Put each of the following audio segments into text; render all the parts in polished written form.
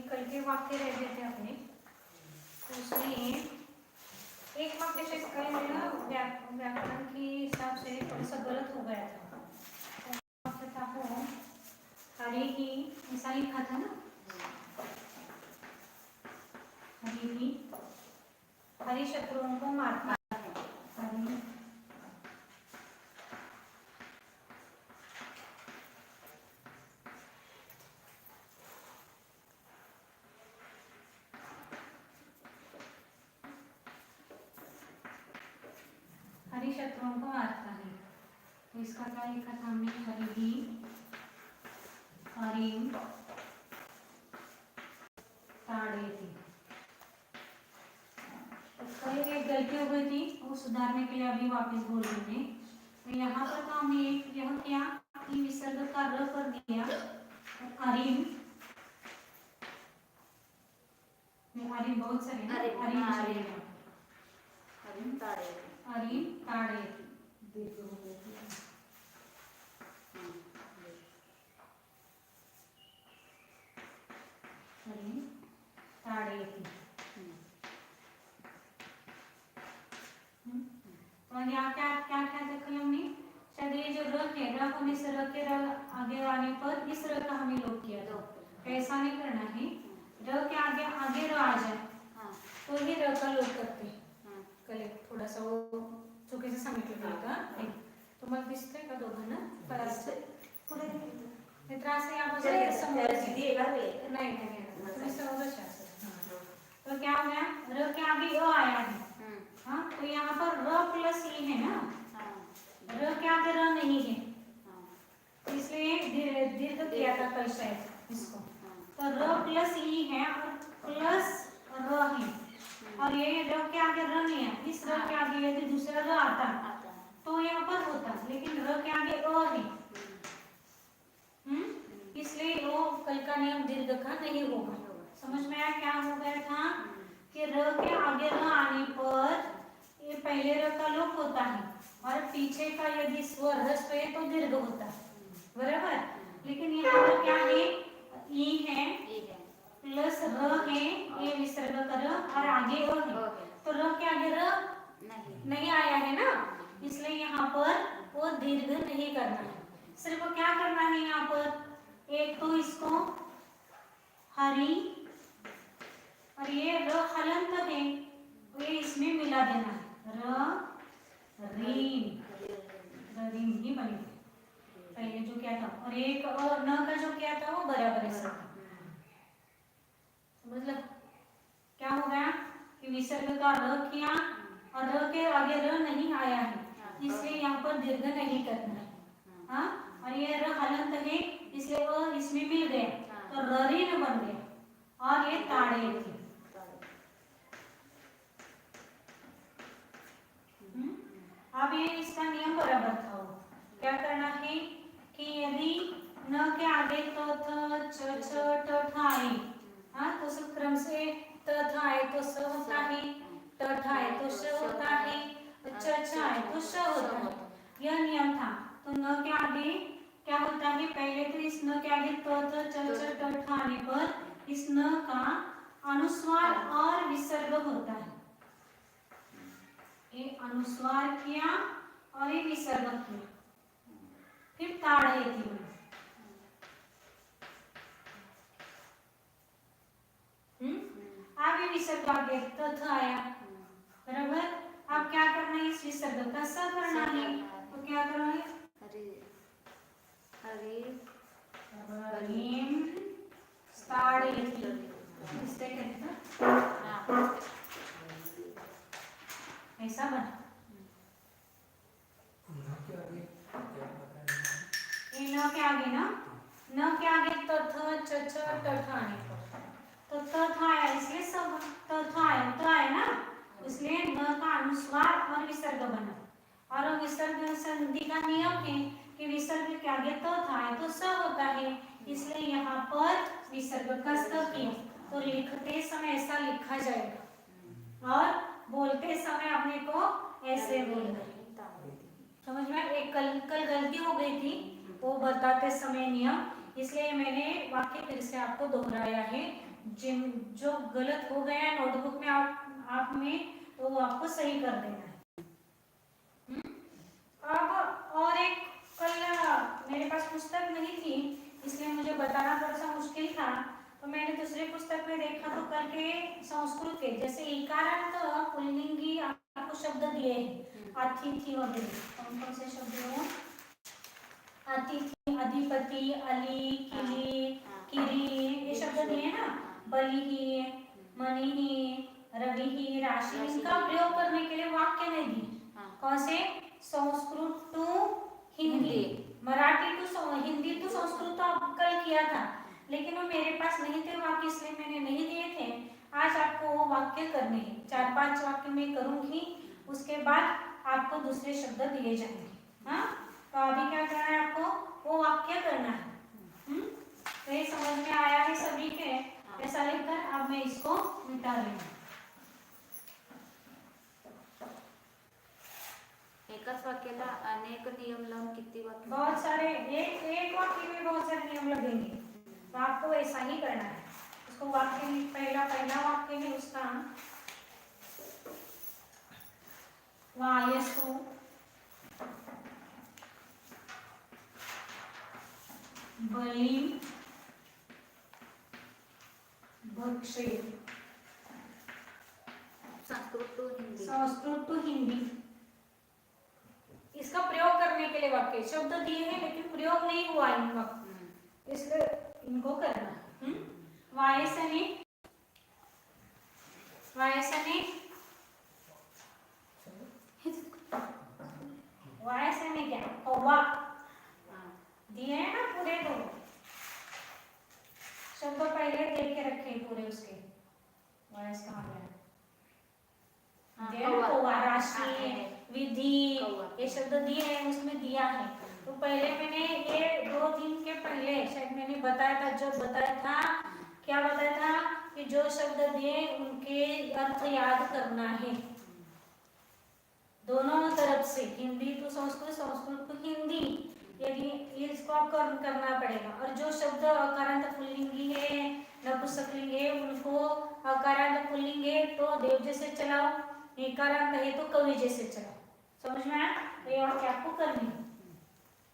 कल के वाक्य रह गए थे अपने, तो उसमें एक वाक्य से कल में ना व्याकरण के हिसाब से थोड़ा सा गलत हो गया था। वाक्य था वो हरि ही, ऐसा लिखा था ना, हरि ही, हरि शत्रुओं को मारता है, हरि हरि शत्रुओं को मारता है। तो इसका क्या लिखा था हमने, हरि ही हरिम ताड़यति। तो कल एक गलती हो गई थी, वो सुधारने के लिए अभी वापस बोल रहे थे। तो यहाँ पर तो हमने यह क्या कि विसर्ग का र कर दिया, हरिम, हरिम बहुत सारे हैं, हरिम ताड़यति, हरिम ताड़यति, हरिम ताड़यति। और यहाँ क्या क्या क्या देखा हमने, शायद ये जो र है, र होने से र के र आगे आने पर इस र का हमें लोप किया था। ऐसा नहीं करना है, र के आगे आगे र आ जाए तो ही र का लोप करते हैं। कल थोड़ा सा वो चुकीचं सांगितलं होतं, तो मला दिसतंय का दोघांना परत पुढे हे त्रास आहे आपण समोर नाही तुम्ही समोरच असं। तो क्या हो गया, र के आगे अ आया है, हाँ, तो यहाँ पर र प्लस ई है ना, र के आगे र नहीं है, इसलिए दीर्घ किया था कल शायद इसको। तो र प्लस ई है और प्लस र है, और ये र के आगे र नहीं है, इस र के आगे यदि दूसरा र आता तो यहाँ पर होता, लेकिन र के आगे अ है, इसलिए वो कल का नियम दीर्घ का नहीं होगा। समझ में आया क्या हो गया था कि र के आगे र आने पर ये पहले र का लोप होता है और पीछे का यदि स्वर ह्रस्व है तो दीर्घ होता है, बराबर। लेकिन यहाँ पर क्या है, ई है प्लस र है, ये विसर्ग कर और आगे अ है, तो र के आगे र नहीं आया है ना, इसलिए यहाँ पर वो दीर्घ नहीं करना है। सिर्फ क्या करना है यहाँ पर, एक तो इसको हरि और ये र हलंत है, ये इसमें मिला देना है, रीम ही बनेगी पहले जो क्या था, और एक और न का जो क्या था वो बराबर है सब। मतलब क्या हो गया कि विसर्ग का र किया और र के आगे र नहीं आया है, इसलिए यहाँ पर दीर्घ नहीं करना है, हाँ, और ये र हलंत है इसलिए वो इसमें मिल गया तो रीन बन गया, और ये ताड़यति। अब ये इसका नियम बराबर था, क्या करना है कि यदि न के आगे तो थ च छ ट ठ आए, हाँ, तो सब क्रम से त थ आए तो स होता है, ट ठ आए तो श होता है, च छ आए तो श होता है, यह नियम था। तो न के आगे क्या होता है, पहले तो इस न के आगे तो थ च छ ट ठ आने पर इस न का अनुस्वार और विसर्ग होता है, ये अनुस्वार किया और ये विसर्ग किया, फिर ताड़यति बना। अब ये विसर्ग आगे तथ आया, बराबर। अब क्या करना है, इस विसर्ग का स करना है, तो क्या करना है, हरिम ताड़यति, इससे कहते हैं ऐसा बना। ये न के आगे ना, न के आगे तथ च छ ट ठ आने पर तो तथ आया, इसलिए सब तथ आया, तो आया ना, इसलिए न का अनुस्वार और विसर्ग बना। और विसर्ग संधि का नियम है कि विसर्ग के आगे तथ आए तो स होता है, इसलिए यहाँ पर विसर्ग का स किया, तो लिखते समय ऐसा लिखा जाएगा और बोलते समय अपने को ऐसे बोलना है। समझ में, एक कल गलती हो गई थी वो बताते समय नियम, इसलिए मैंने वाक्य फिर से आपको दोहराया है। जिन जो गलत हो गया नोटबुक में आप में तो वो आपको सही कर देना है। अब और एक कल मेरे पास पुस्तक नहीं थी इसलिए मुझे बताना थोड़ा सा मुश्किल था, तो मैंने दूसरे पुस्तक में देखा तो कल के संस्कृत के जैसे इकारांत पुल्लिंगी आपको शब्द दिए हैं, अतिथि वगैरह। कौन कौन से शब्द हैं? अतिथि, अधिपति, अली, किली, किरी, ये शब्द दिए ना। बलि, मणि, रवि, राशि, इनका प्रयोग करने के लिए वाक्य नहीं दिए। कौन से? Sanskrit to Hindi, Marathi to Hindi to Sanskrit तो आप कल किया था, लेकिन वो मेरे पास नहीं थे वाक्य इसलिए मैंने नहीं दिए थे। आज आपको वो वाक्य करने हैं, 4-5 वाक्य मैं करूंगी, उसके बाद आपको दूसरे शब्द दिए जाएंगे। हाँ, तो अभी क्या करना है आपको? वो वाक्य करना है। तो ये समझ में आया है सभी के? ऐसा लिखकर अब मैं इसको मिटा रही हूँ। एकाच वाक्याला अनेक नियम लावून किती वाक्य? बहुत सारे, एक वाक्य में बहुत सारे नियम लगेंगे, तो आपको ऐसा ही करना है। उसको वाक्य पहला वाक्य है उसका वायसु बलिं भक्षे। संस्कृत टू हिंदी इसका प्रयोग करने के लिए वाक्य शब्द दिए हैं लेकिन प्रयोग नहीं हुआ इन वक्त, इसलिए इनको करना। वायसने क्या? कौवा दिए हैं ना पूरे, दो शब्द पहले देख के रखे पूरे उसके। वायस कहाँ गया? कौवा, राशि, विधि, ये शब्द दिए हैं उसमें दिया है। तो पहले मैंने ये 2 दिन के पहले शायद मैंने बताया था, जो बताया था क्या बताया था कि जो शब्द दिए उनके अर्थ याद करना है दोनों तरफ से, हिंदी टू संस्कृत, संस्कृत टू हिंदी। यदि इसको आपको करना पड़ेगा। और जो शब्द अकारांत पुल्लिंगी है, नपुंसकलिंग है, उनको अकारांत पुल्लिंग है तो देव जैसे चलाओ, नकारांत है तो कवि जैसे चलाओ। समझ में आया? तो ये वाक्य आपको करनी है।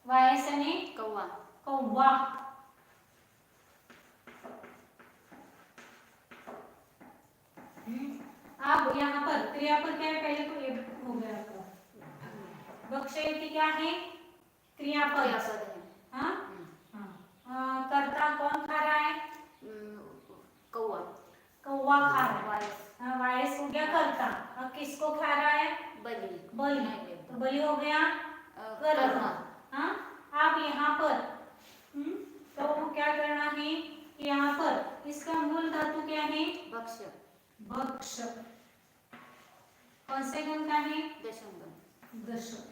वायसने कौवा, कौवा। अब यहाँ पर क्रियापद क्या है? पहले तो ये हो गया आपका। भक्षयति क्या है? क्रियापद। हाँ, कर्ता कौन खा रहा है? कौवा, कौवा खा रहा है। वायस हो गया कर्ता। अब किसको खा रहा है? बलि। तो बलि हो गया कर्ता। हाँ, अब यहाँ पर तो क्या करना है? यहाँ पर इसका मूल धातु क्या है? भक्ष। भक्ष कौन से गण का है? दशम गण। दशम।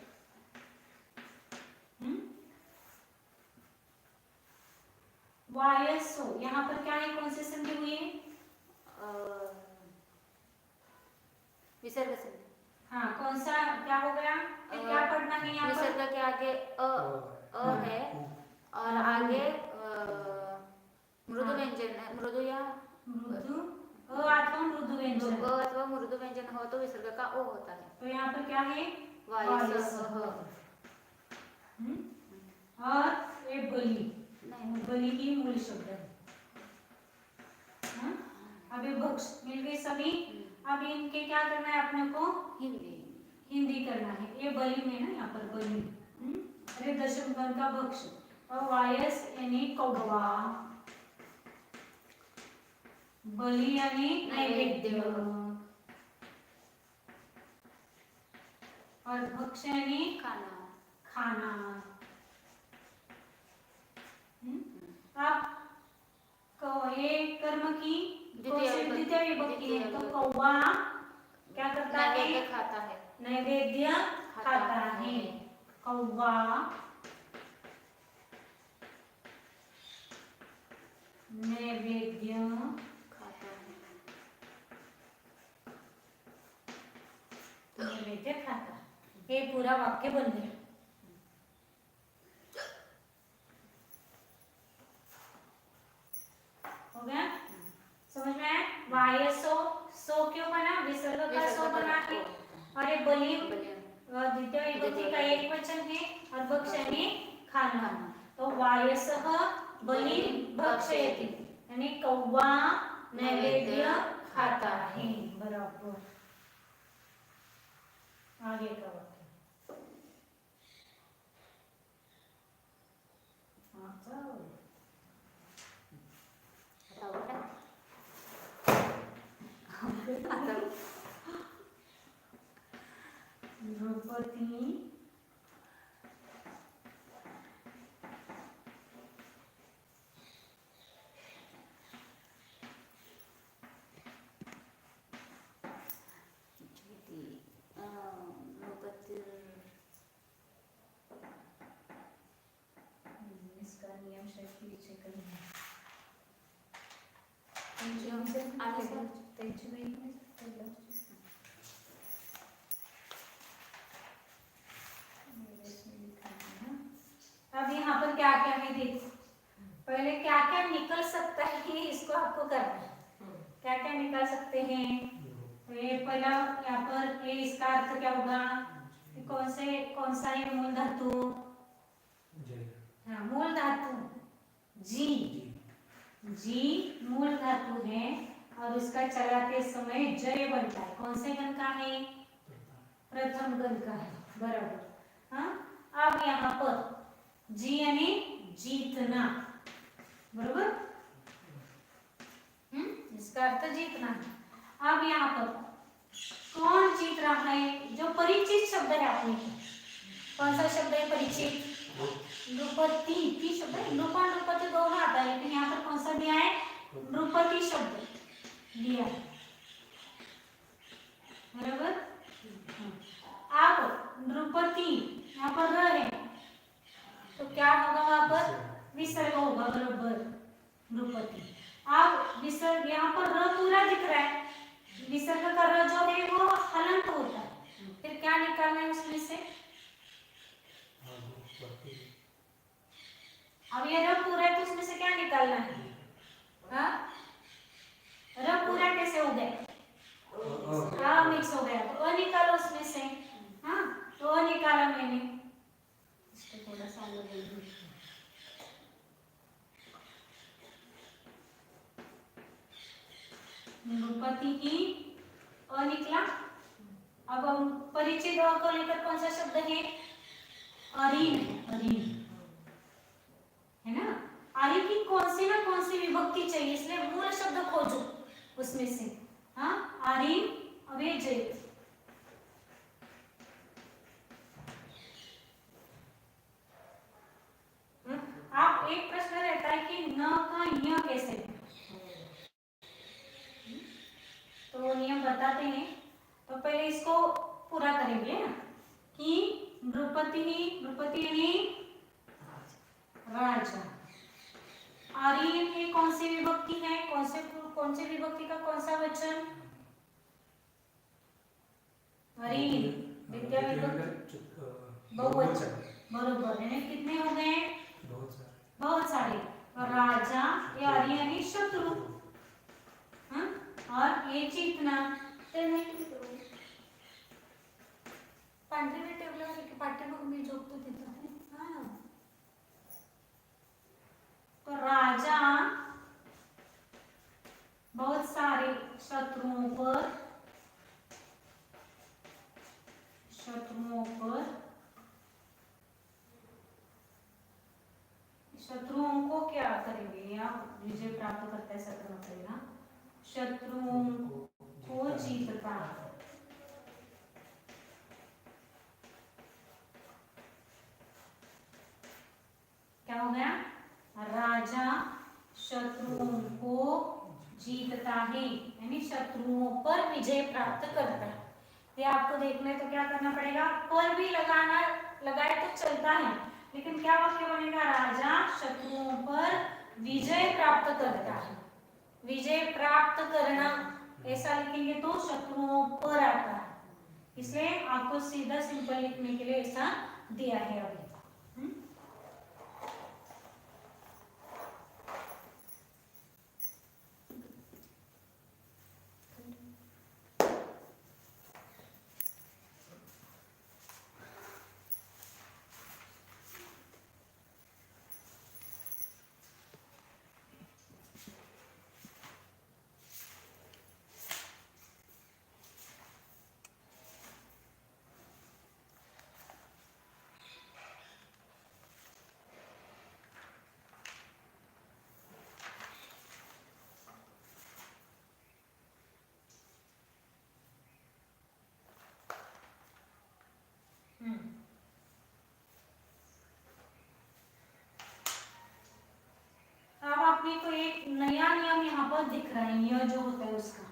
वायसो यहाँ पर क्या है? कौन सी संधि हुई है? विसर्ग संधि। हाँ, कौन सा क्या हो गया? क्या पढ़ना है यहाँ पर? विसर्ग के आगे अ है और आगे मृदु व्यंजन है, मृदु या मृदु अथवा मृदु व्यंजन। अथवा मृदु व्यंजन हो तो विसर्ग का ओ होता है। तो यहाँ पर क्या है? वायसः। और ये बलि, बलि ही मूल शब्द है। अब ये भक्ष मिल गए सभी। अब इनके क्या करना है अपने को? हिंदी करना है। ये बलि में ना, यहाँ पर बलि। अरे दशम गण का भक्ष। और वायस यानी कौवा, बलि यानी नैवेद्य, और भक्ष यानी खाना। अब ये कर्म की द्वितीय विभक्ति है, तो कौवा क्या करता है? नैवेद्य खाता है। कौवा नैवेद्य खाता। ये पूरा वाक्य बन गया। बलि बलि द्वितीय विभक्ति का एक वचन है और भक्ष यानी खाना। तो वायसः बलि भक्षयति यानी कौवा नैवेद्य खाता है। बराबर। आगे का वाक्य। हाँ चलो। द्रौपदी इसका नियम शायद पीछे का नहीं है। अब यहाँ पर क्या क्या है देखो। पहले क्या क्या निकल सकता है इसको आपको करना है। क्या क्या निकाल सकते हैं? तो ये पहला यहाँ पर ये इसका अर्थ क्या होगा? कौन सा है मूल धातु? हाँ मूल धातु जी। जी मूल धातु है और उसका चलाते समय जय बनता है। कौन से गण का है? प्रथम गण का है। बराबर। हाँ अब यहाँ पर जी यानी जीतना। बराबर। इसका अर्थ जीतना है। अब यहाँ पर कौन जीत रहा है? जो परिचित शब्द है आपने। कौन सा शब्द है परिचित? नृपति की शब्द है। नृपा नृपति दोनों आता है लेकिन यहाँ पर कौन सा दिया है? नृपति शब्द दिया है। बराबर। अब नृपति यहाँ पर र है तो क्या होगा? वहां पर विसर्ग होगा। बराबर। नृपति। अब विसर्ग यहाँ पर र पूरा दिख रहा है। विसर्ग का र जो है वो हलंत होता है। फिर क्या निकालना है उसमें से? अब ये र पूरा है तो उसमें से क्या निकालना है? हाँ र पूरा कैसे हो गया? हाँ मिक्स हो गया तो अ निकालो उसमें से। हाँ तो अ निकाला मैंने। इसको थोड़ा सा अलग कर दूं। नृपति ही अ निकला। अब हम परिचित अ को लेकर कौन सा शब्द है? अरीन। अरीन है ना। आरी की कौन सी विभक्ति चाहिए इसलिए मूल शब्द खोजो उसमें से। हाँ आरीन अवेजय। आप एक प्रश्न रहता है कि न का य कैसे? तो नियम बताते हैं। तो पहले इसको पूरा करेंगे कि नृपति यानी राजा। आर्यन की कौन सी विभक्ति है? कौन सी विभक्ति का कौन सा वचन? आर्यन विद्या विभक्ति बहुवचन। बरोबर। यानी कितने हो गए? बहुत सारे। और राजा ये आर्यन यानी शत्रु। हाँ और ये चेतना पांढरी टेबलावर की पाठ्यपुस्तक में झोपतो तिथं है। हाँ तो राजा बहुत सारे शत्रुओं को क्या करेंगे? या विजय प्राप्त करता है ऐसा करना पड़ेगा। शत्रुओं को जीतता है। क्या हो गया? राजा शत्रुओं को जीतता है यानी शत्रुओं पर विजय प्राप्त करता है। ये आपको देखना है तो क्या करना पड़ेगा? पर भी लगाए तो चलता है लेकिन क्या वाक्य बनेगा? राजा शत्रुओं पर विजय प्राप्त करता है। विजय प्राप्त करना ऐसा लिखेंगे तो शत्रुओं पर आता है। इसलिए आपको सीधा सिंपल लिखने के लिए ऐसा दिया है। अभी दिख रहा है, यह जो होता है उसका।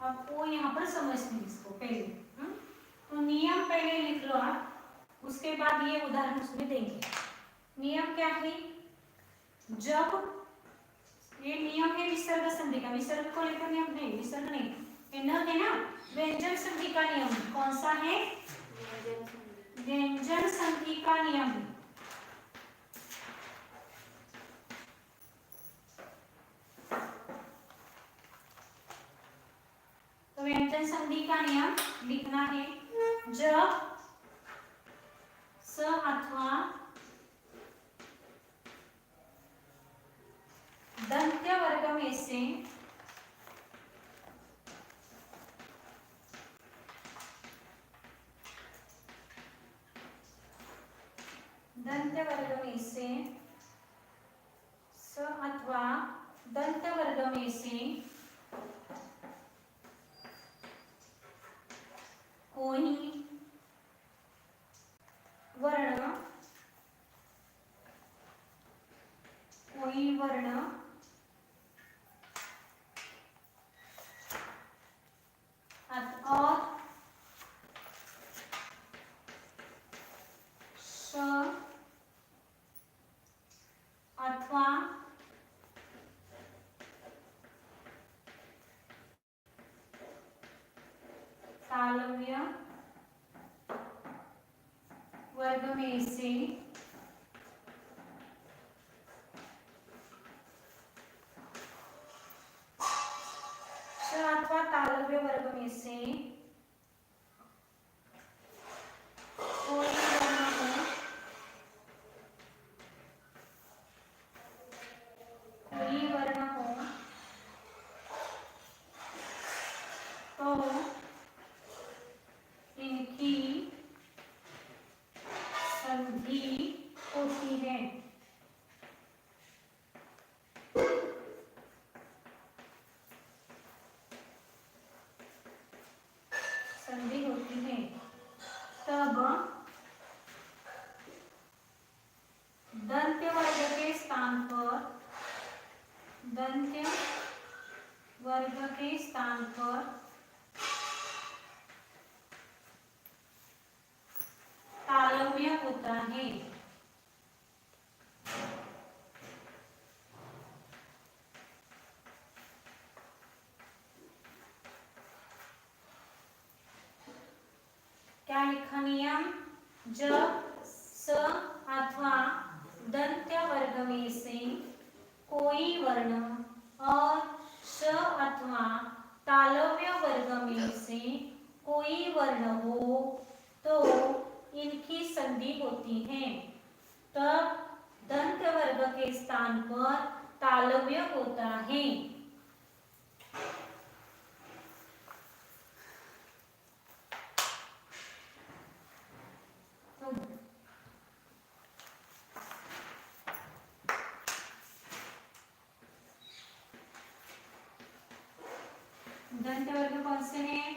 अब वो यहाँ पर समझते हैं इसको पहले। तो नियम पहले लिख लो आप, उसके बाद ये उदाहरण उसमें देंगे। नियम क्या है? जब ये नियम है विसर्ग संधि का, विसर्ग को लेकर नियम नहीं, विसर्ग नहीं, ये न है ना, व्यंजन संधि का नियम कौन सा है? व्यंजन संधि का नियम। तो व्यंजन संधि का नियम लिखना है, जब स अथवा दंत्य वर्ग में से दंत्य वर्ग में से स अथवा दंत्य वर्ग में से कोई वर्ण और श अथवा तालव्य वर्ग में से अथवा तालव्य वर्ग में से कोई वर्ण हो, तो इनकी संधि होती है। संधि होती है तब दंत्य वर्ग के स्थान पर तालव्य होता है। क्या लिखा नियम? जब स अथवा दंत्य वर्ग में से कोई वर्ण और श अथवा तालव्य वर्ग में से कोई वर्ण हो तो इनकी संधि होती है। तब दंत्य वर्ग के स्थान पर तालव्य होता है। दंत्य वर्ग कौन से हैं?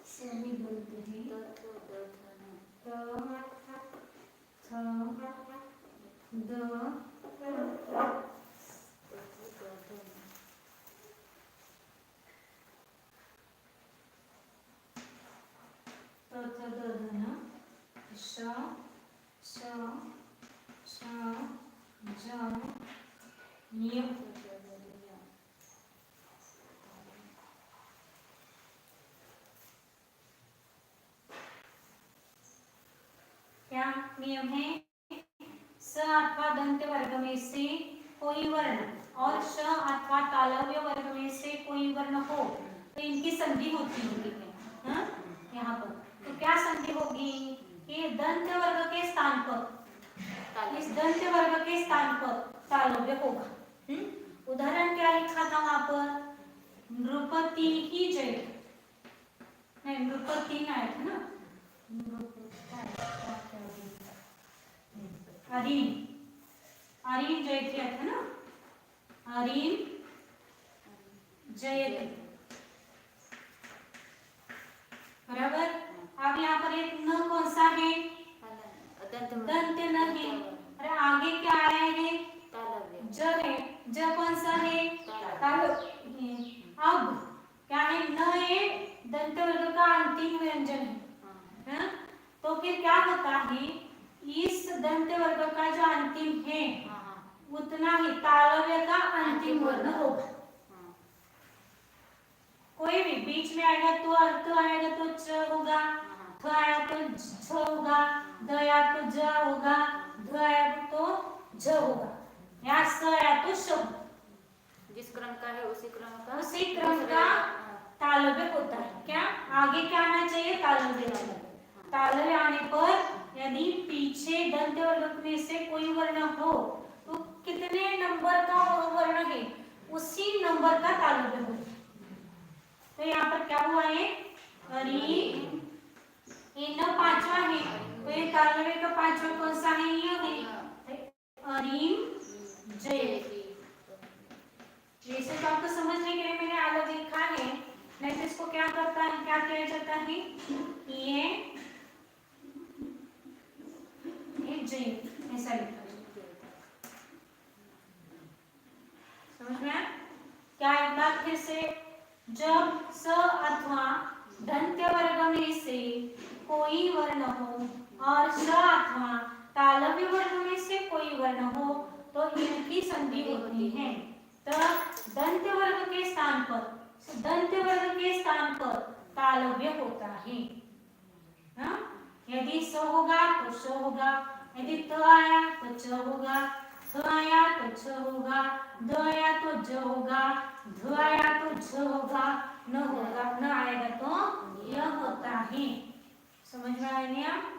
सभी बोलते हैं क्या नियम है? स अथवा दंत्य वर्ग में से कोई वर्ण और श अथवा तालव्य वर्ग में से कोई वर्ण हो तो इनकी संधि होती होगी। यहाँ पर तो क्या संधि होगी कि दंत्य वर्ग के स्थान पर, इस दंत्य वर्ग के स्थान पर तालव्य होगा। उदाहरण क्या लिखा था वहां पर? नृपति की जय, नहीं नृपति आया था ना, अरीन जयती था ना, अरीन जयती। यहाँ पर एक न कौन सा है? दंत न है। अरे आगे क्या आ रहा है? ज है। ज कौन सा है? अब क्या है? न है दंत वर्ग का अंतिम व्यंजन है। हाँ? तो फिर क्या होता है? इस दंत वर्ग का जो अंतिम है उतना ही तालव्य का अंतिम वर्ण होगा। कोई भी बीच में आएगा तो अर्थ आएगा तो च होगा, थ आया तो झ होगा, द आया तो ज होगा, ध आया तो झ होगा, या स आया तो श होगा। जिस क्रम का है उसी क्रम का तालव्य होता है। क्या आगे क्या आना चाहिए? तालव्य। तालव्य आने पर यदि पीछे दंत वर्ग में से कोई वर्ण हो तो कितने नंबर का वर्ण है उसी नंबर का तालव्य होगा। तो यहाँ पर क्या हुआ है? री, ये न पांचवा है तो ये तालव्य का पांचवा कौन सा है? ये है अरीम जयती। वैसे तो आपको समझने के लिए मैंने अलग लिखा है, नहीं तो इसको क्या करता है, क्या किया जाता है? ये जय ऐसा लिखा समझ में आया? क्या एक बार फिर से, जब स अथवा दंत्य वर्ग में से कोई वर्ण हो और श अथवा तालव्य वर्ग में से कोई वर्ण हो तो इनकी संधि होती है। तो दंत्य वर्ग के स्थान पर तालव्य होता है। हाँ? यदि स होगा तो श होगा, यदि त आया तो च होगा, थ आया तो छ होगा, द आया तो ज होगा, ध आया तो झ होगा, न होगा न आएगा तो य होता है। समझ में आया नहीं? आप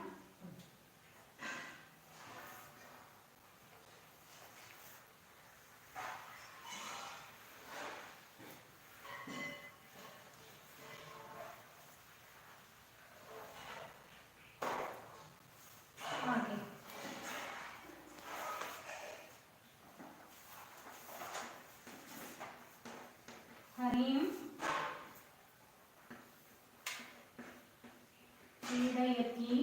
हरिम पीडयति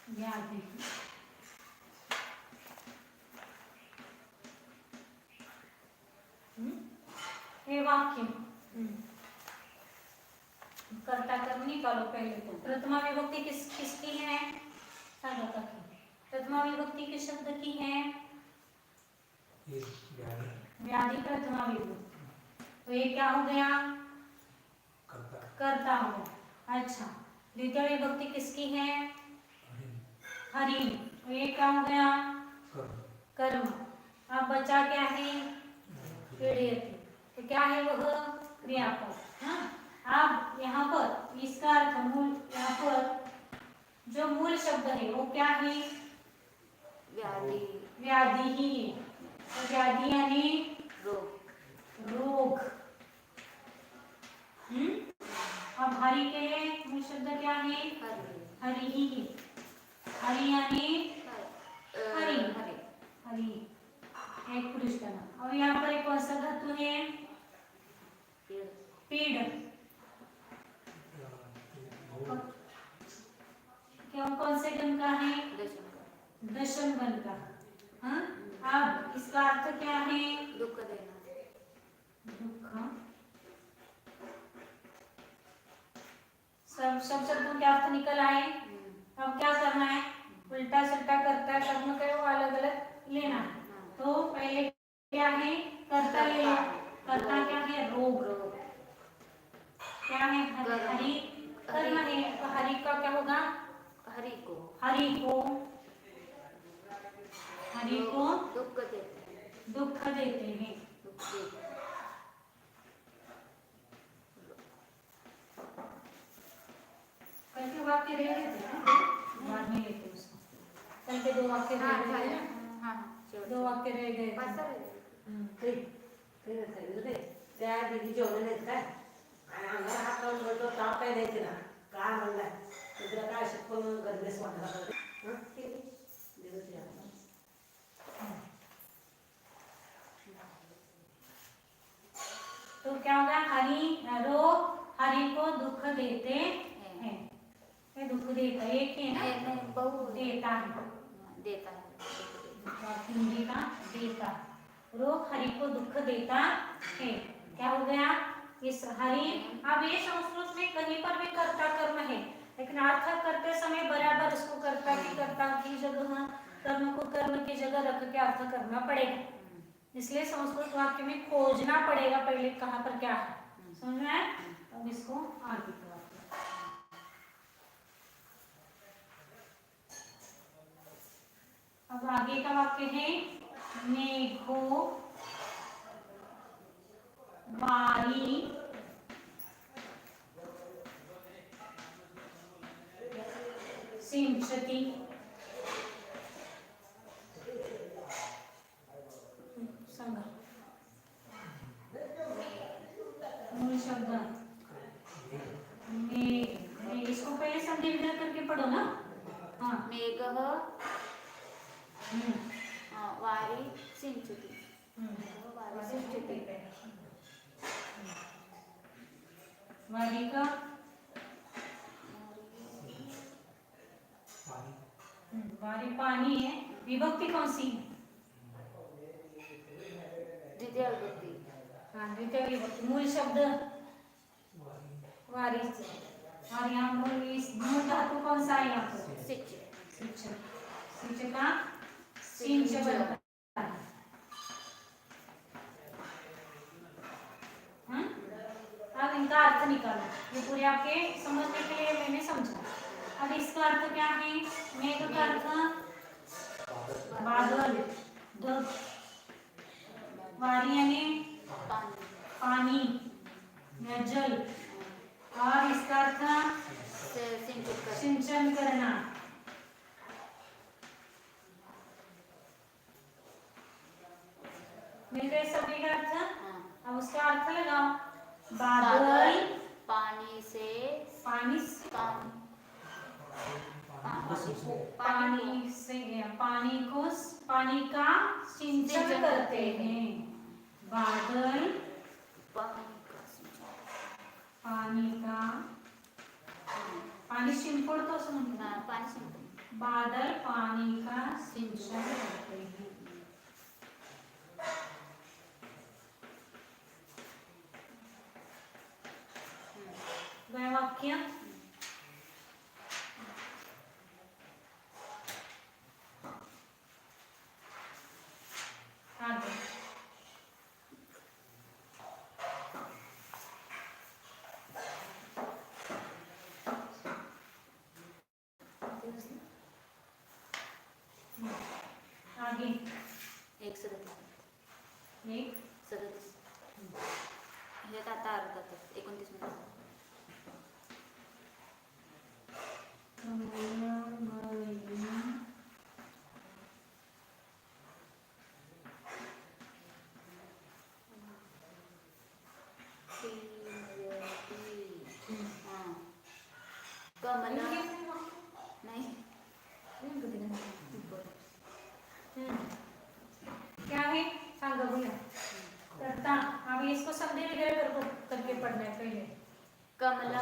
व्याधि। ये वाक्य कर्ता कर्म निकालो पहले तो। प्रथमा विभक्ति किसकी है? साधक की। प्रथमा विभक्ति किस शब्द की है? व्याधि प्रथमा विभक्ति। तो ये क्या हो गया? कर्ता हो गया। अच्छा, द्वितीय विभक्ति किसकी है? हरि। तो ये क्या हो गया? कर्म। अब बचा क्या है? पीड़यति। तो क्या है वह? क्रियापद। हाँ, अब यहाँ पर इसका अर्थ मूल, यहाँ पर जो मूल शब्द है वो क्या है? व्याधि ही है। तो व्याधि यानी रोग। अब हरि के मूल शब्द क्या है? हरि ही है। हरि यानी हरि, हरि एक पुरुष का नाम। अब यहाँ पर एक कौन सा धातु है? पीड़। क्या कौन से गण का है? दशम गण का। हाँ? अब इसका अर्थ क्या है? दुख देना। दुख। सब शब्दों के अर्थ निकल आए। अब क्या करना है? उल्टा सुल्टा करता कर्म का वो अलग अलग लेना है। तो पहले क्या है? कर्ता ले लो। कर्ता क्या है? रोग। क्या है? हरि कर्म है। तो हरि का क्या होगा? हरि को दुख देते हैं। कल के वाक्य रह गए थे ना, बाद में लेते उसको। कल के 2 वाक्य रह गए थे ना, 2 वाक्य रह गए। त्या दिदी जेवण नाहीत काय आणि अंगाला हात लावून बोलतो ताप काय द्यायचे ना काय म्हणलाय तुला काय शिकवून गरजेच वाटला तो क्या होगा? हरि रोग को दुख देते हैं। ये दुख देता एक है ना, नहीं बहु देता है, देता है। हिंदी का देता। रोग हरि को दुख देता है। क्या हो गया? इस हरि। अब ये संस्कृत में कहीं पर भी कर्ता कर्म है, लेकिन अर्थ करते समय बराबर उसको कर्ता की जगह, कर्म को कर्म की जगह रख के अर्थ करना पड़ेगा। इसलिए संस्कृत वाक्य में खोजना पड़ेगा पहले कहाँ पर क्या है, समझ में आया? अब इसको आगे का वाक्य। अब आगे का वाक्य है मेघो वारी सिंचति। संगा मूल शब्द मेघ, इसको पहले संधि विग्रह करके पढ़ो ना। हाँ, मेघः वारी सिंचति। वारी सिंचति। वारी का वारी पानी है। विभक्ति कौन सी है? द्वितीय विभक्ति। हाँ, द्वितीय विभक्ति। मूल शब्द वारी से। और यहाँ मूल धातु कौन सा है? यहाँ पर सिंच। सिंच। सिंच का सिंच बनता है। अब इनका अर्थ निकालो। ये पूरे आपके समझने के लिए मैंने समझा। अब इसका अर्थ क्या है? मेघ का अर्थ बादल, धूप। वारी यानी पानी या जल। और इसका अर्थ सिंचन करना। मिल गए सभी का अर्थ। अब उसका अर्थ लगाओ। बादल पानी से पानी पानी का सिंचन करते हैं। बादल पानी शिंपड़ तो समझना। बादल पानी का सिंचन करते हैं। वह वाक्य आगे। आगे एक सदतीस हे आता अर्धा तास 29 मिनिट. कमला नाही क्या है सांगा बोला करता. अब इसको समझे वगैरह करके पढ़ना है पहले. कमला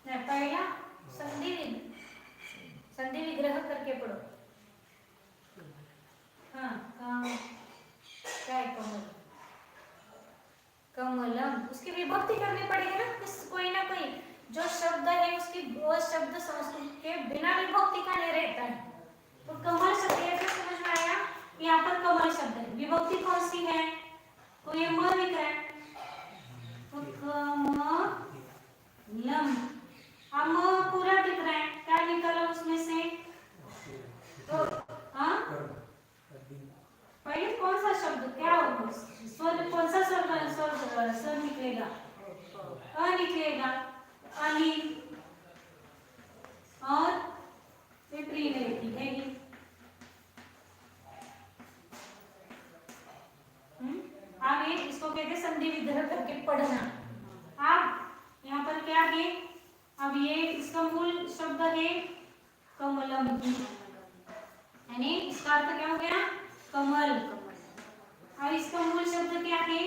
नहीं पहला संधि विग्रह करके पढ़ो. हाँ क्या है कमल कमलम उसकी विभक्ति करनी पड़ेगी ना. कोई ना कोई जो शब्द है उसकी वो शब्द संस्कृत के बिना विभक्ति का नहीं रहता है. तो कमल शब्द ऐसे समझ में आया. यहाँ पर कमल शब्द है. विभक्ति कौन सी है? तो ये म लिख रहा है तो कमलम. अब म पूरा दिख रहा है. क्या निकाला उसमें से? तो हाँ पहले कौन सा शब्द क्या होगा? स्वर कौन सा स्वर निकलेगा? अ निकलेगा. अली और विपरी दिखेगी. अब ये इसको कहते हैं संधि विग्रह करके पढ़ना. अब यहाँ पर क्या है? अब ये इसका मूल शब्द है कमलम यानी इसका अर्थ क्या हो गया? कमल. अब इसका मूल शब्द क्या है?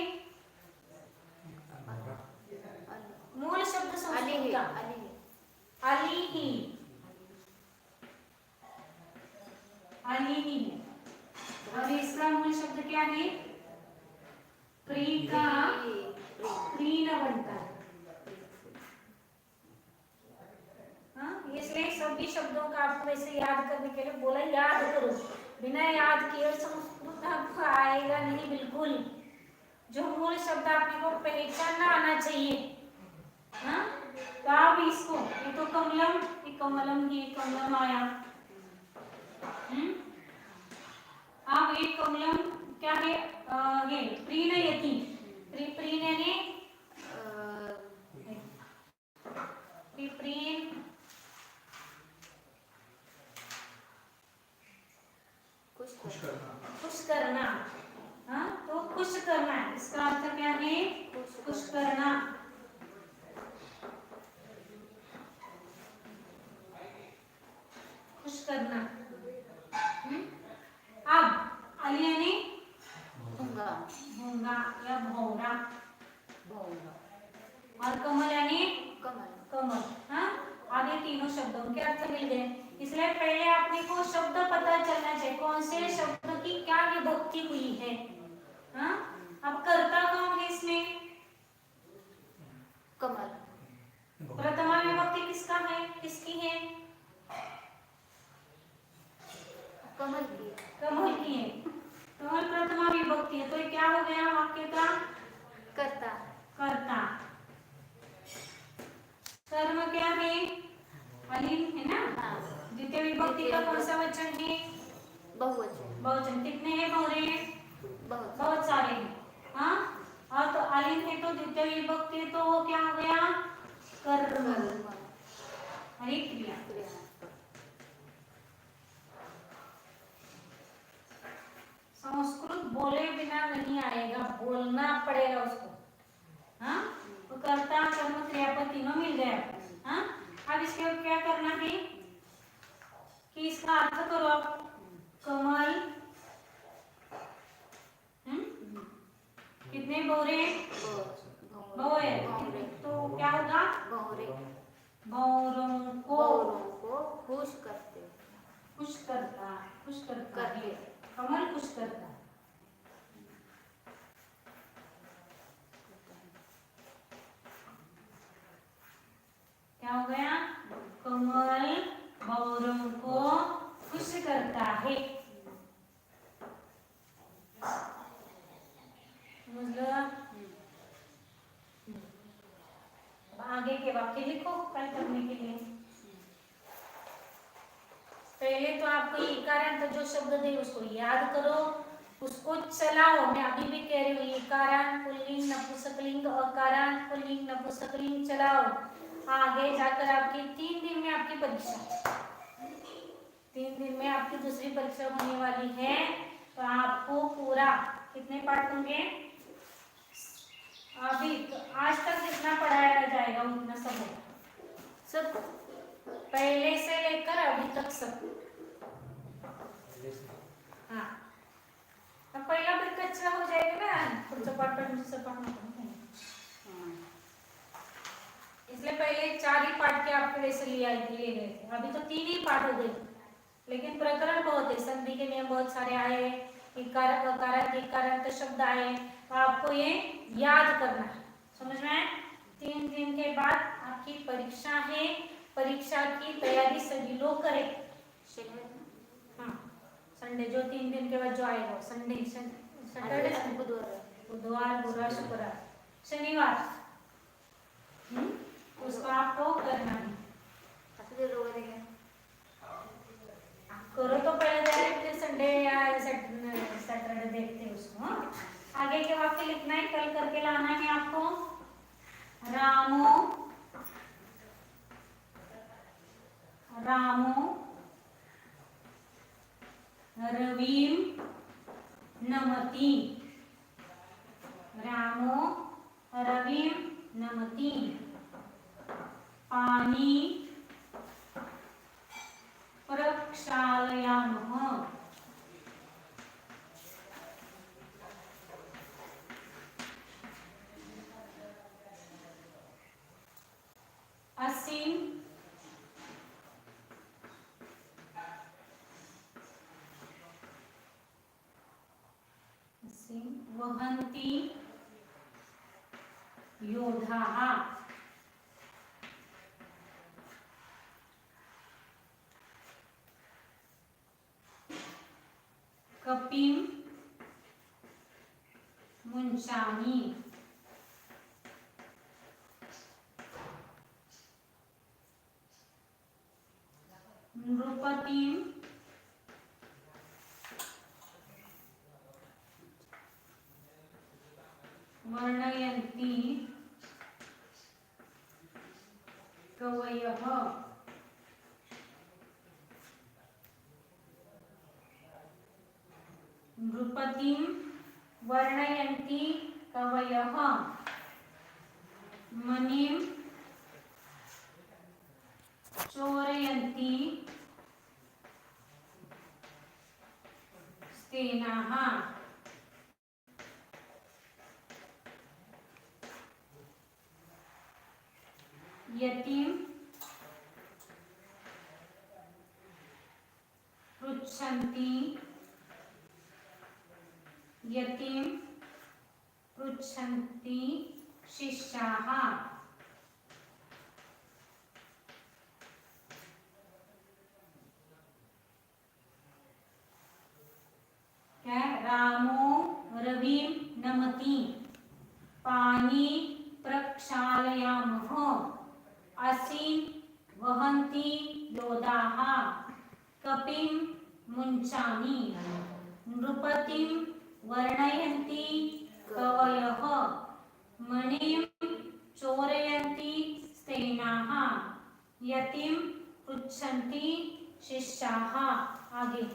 प्री का प्रीन बनता है। हाँ, इसलिए सभी शब्दों का आपको वैसे याद करने के लिए बोला, याद करो। बिना याद किए संस्कृत आपको आएगा नहीं बिल्कुल। जो मूल शब्द आपने को पहचानना आना चाहिए। हाँ, तो आप इसको, ये तो कमलम, ये कमलम ही कमलम आया। अब एक कमलम क्या है? ये प्रीणयति, प्रीण यानी प्रीण, खुश करना। हाँ, तो खुश करना, इसका अर्थ क्या है? खुश करना। खुश करना। अब अली यानी भूंगा भूंगा या भौरा, भौंगा और कमल यानी कमल कमल। हाँ, आगे तीनों शब्दों के अर्थ मिल गए। इसलिए पहले आपने को शब्द पता चलना चाहिए, कौन से शब्द की क्या विभक्ति हुई है। हाँ, अब कर्ता कौन है इसमें? कमल। प्रथमा विभक्ति किसका है, किसकी है? कमल की। कमल की है। कमल प्रथमा विभक्ति है, तो ये क्या हो गया वाक्य का? कर्ता। कर्ता। कर्म क्या है? अलिम है ना। हाँ। द्वितीय विभक्ति का कौन सा वचन है? बहुवचन। बहुवचन। कितने हैं भौरे? बहुत बहुत सारे हैं। हाँ, और तो अलिम है तो द्वितीय विभक्ति, तो वो क्या हो गया? कर्म। हरी क्रिया। संस्कृत बोले बिना नहीं आएगा, बोलना पड़ेगा उसको। हाँ, तो कर्ता कर्म क्रियापद तीनों मिल गया। हाँ, अब इसके बाद क्या करना है कि इसका अर्थ करो आप। कमल, कितने भौरे? भौरे। तो क्या होगा? भौरे। भौरों को खुश करते। खुश करता, खुश करता है। करते। कमल खुश करता। क्या हो गया? कमल भौरों को खुश करता है। आगे के वाक्य लिखो कल करने के लिए। पहले तो आपको इकारांत जो शब्द दे उसको याद करो, उसको चलाओ। मैं अभी भी कह रही हूँ, इकारांत पुल्लिंग नपुंसकलिंग, अकारांत पुल्लिंग नपुंसकलिंग चलाओ। आगे जाकर आपकी 3 दिन में आपकी परीक्षा, 3 दिन में आपकी दूसरी परीक्षा होने वाली है। तो आपको पूरा कितने पाठ होंगे? अभी आज तक जितना पढ़ाया जाएगा उतना सब होगा, सब पहले से लेकर अभी तक सब। हाँ, अब पहला भी कच्चा हो जाएगा ना, पुढचं पाठ पण दुसरं पाठ नको। इसलिए पहले 4 ही पाठ के आपके वैसे लिए गए थे, अभी तो 3 ही पाठ हो गए। लेकिन प्रकरण बहुत है, संधि के नियम बहुत सारे आए, इकार अकार इकारांत शब्द आए, तो आपको ये याद करना है। समझ में आए? 3 दिन के बाद आपकी परीक्षा है। परीक्षा की तैयारी सभी लोग करें। हाँ, संडे जो 3 दिन के बाद जो आएगा, संडे सैटरडे बुधवार गुरुवार शुक्रवार शनिवार, उसको आपको करना है। करो तो पहले डायरेक्ट संडे या सैटरडे देखते हैं उसको। हाँ? आगे के वाक्य लिखना है, कल करके लाना है आपको। रामो रवीम नमति। रामो रवीम नमति। पानी प्रक्षालयामः। असीम वहन्ति योधाः कपिं मुञ्चामि नृपतिं वर्णयन्ति कवयः नृपतिं वर्णयन्ति कवयः मणिं चोरयन्ति स्तेनाः यतिं पृच्छन्ति यतिं पृच्छन्ति शिष्याः क्या है? रामो रविं नमति पानी प्रक्षालयामः असीं वहन्ति योधाः कपिं मुञ्चामि नृपतिं वर्णयन्ति कवयः मणिं चोरयन्ति स्तेनाः यतिं पृच्छन्ति शिष्याः। आगे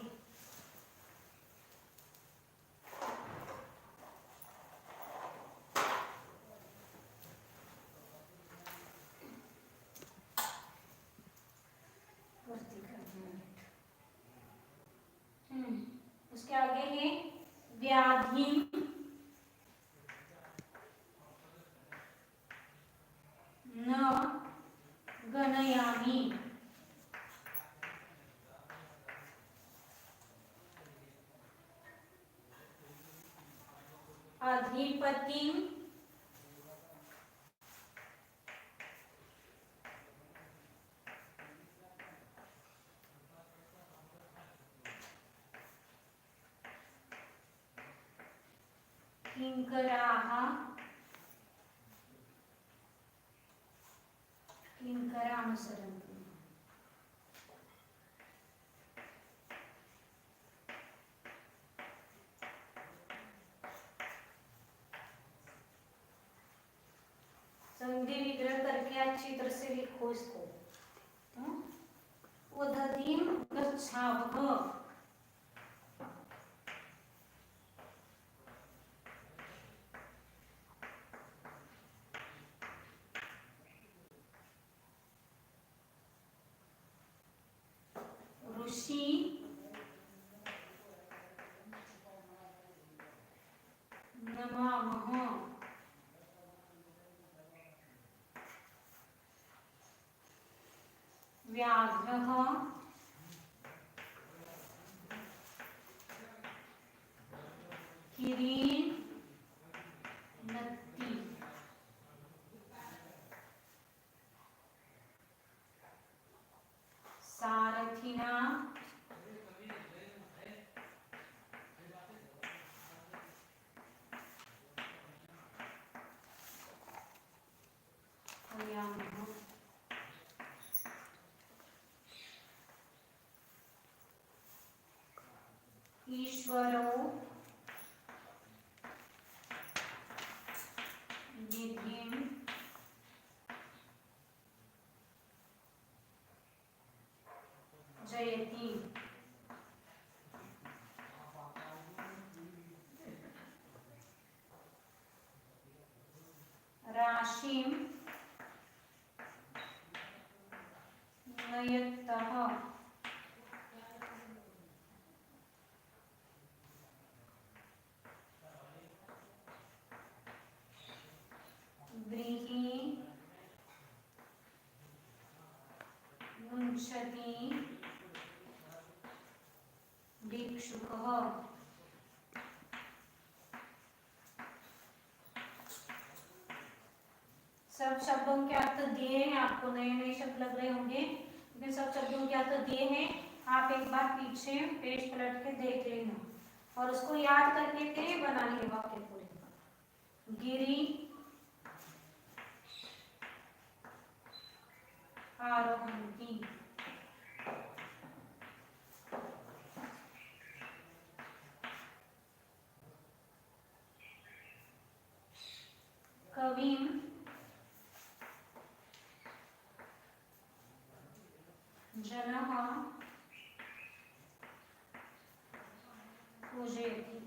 उसके आगे है व्याधिं न गणयामि अधिपतिं किंकराः किंकरानुसरन्ति संधि विग्रह करके अच्छी तरह से लिखो इसको। उदधिं गच्छावः ऋषि नमामः व्याघ्रः किरीनति सारथिना हयामः ईश्वरो सब शब्दों के अर्थ दिए हैं, आपको नए नए शब्द लग रहे होंगे लेकिन सब शब्दों के अर्थ दिए हैं। आप एक बार पीछे पेज पलट के देख लेना और उसको याद करके फिर बना लिए वाक्य पूरे। गिरी आरोहंती, कविम जनः पूजयति।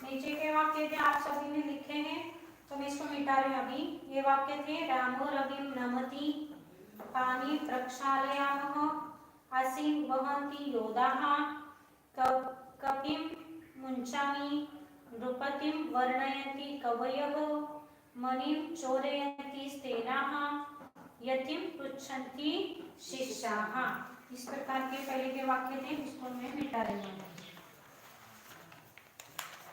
नीचे के वाक्य थे आप सभी ने लिखे हैं तो मैं इसको मिटा रही हूं अभी। ये वाक्य थे रामो रविम नमति, पानी प्रक्षालयामः, असीम वहन्ति योधाः, कपिम मुञ्चामि, नृपतिं वर्णयन्ति कवयः, मणिं चोरयन्ति स्तेनाः, यतिं पृच्छन्ति शिष्याः। इस प्रकार के पहले के वाक्य थे, इसको मैं मिटा रही हूँ।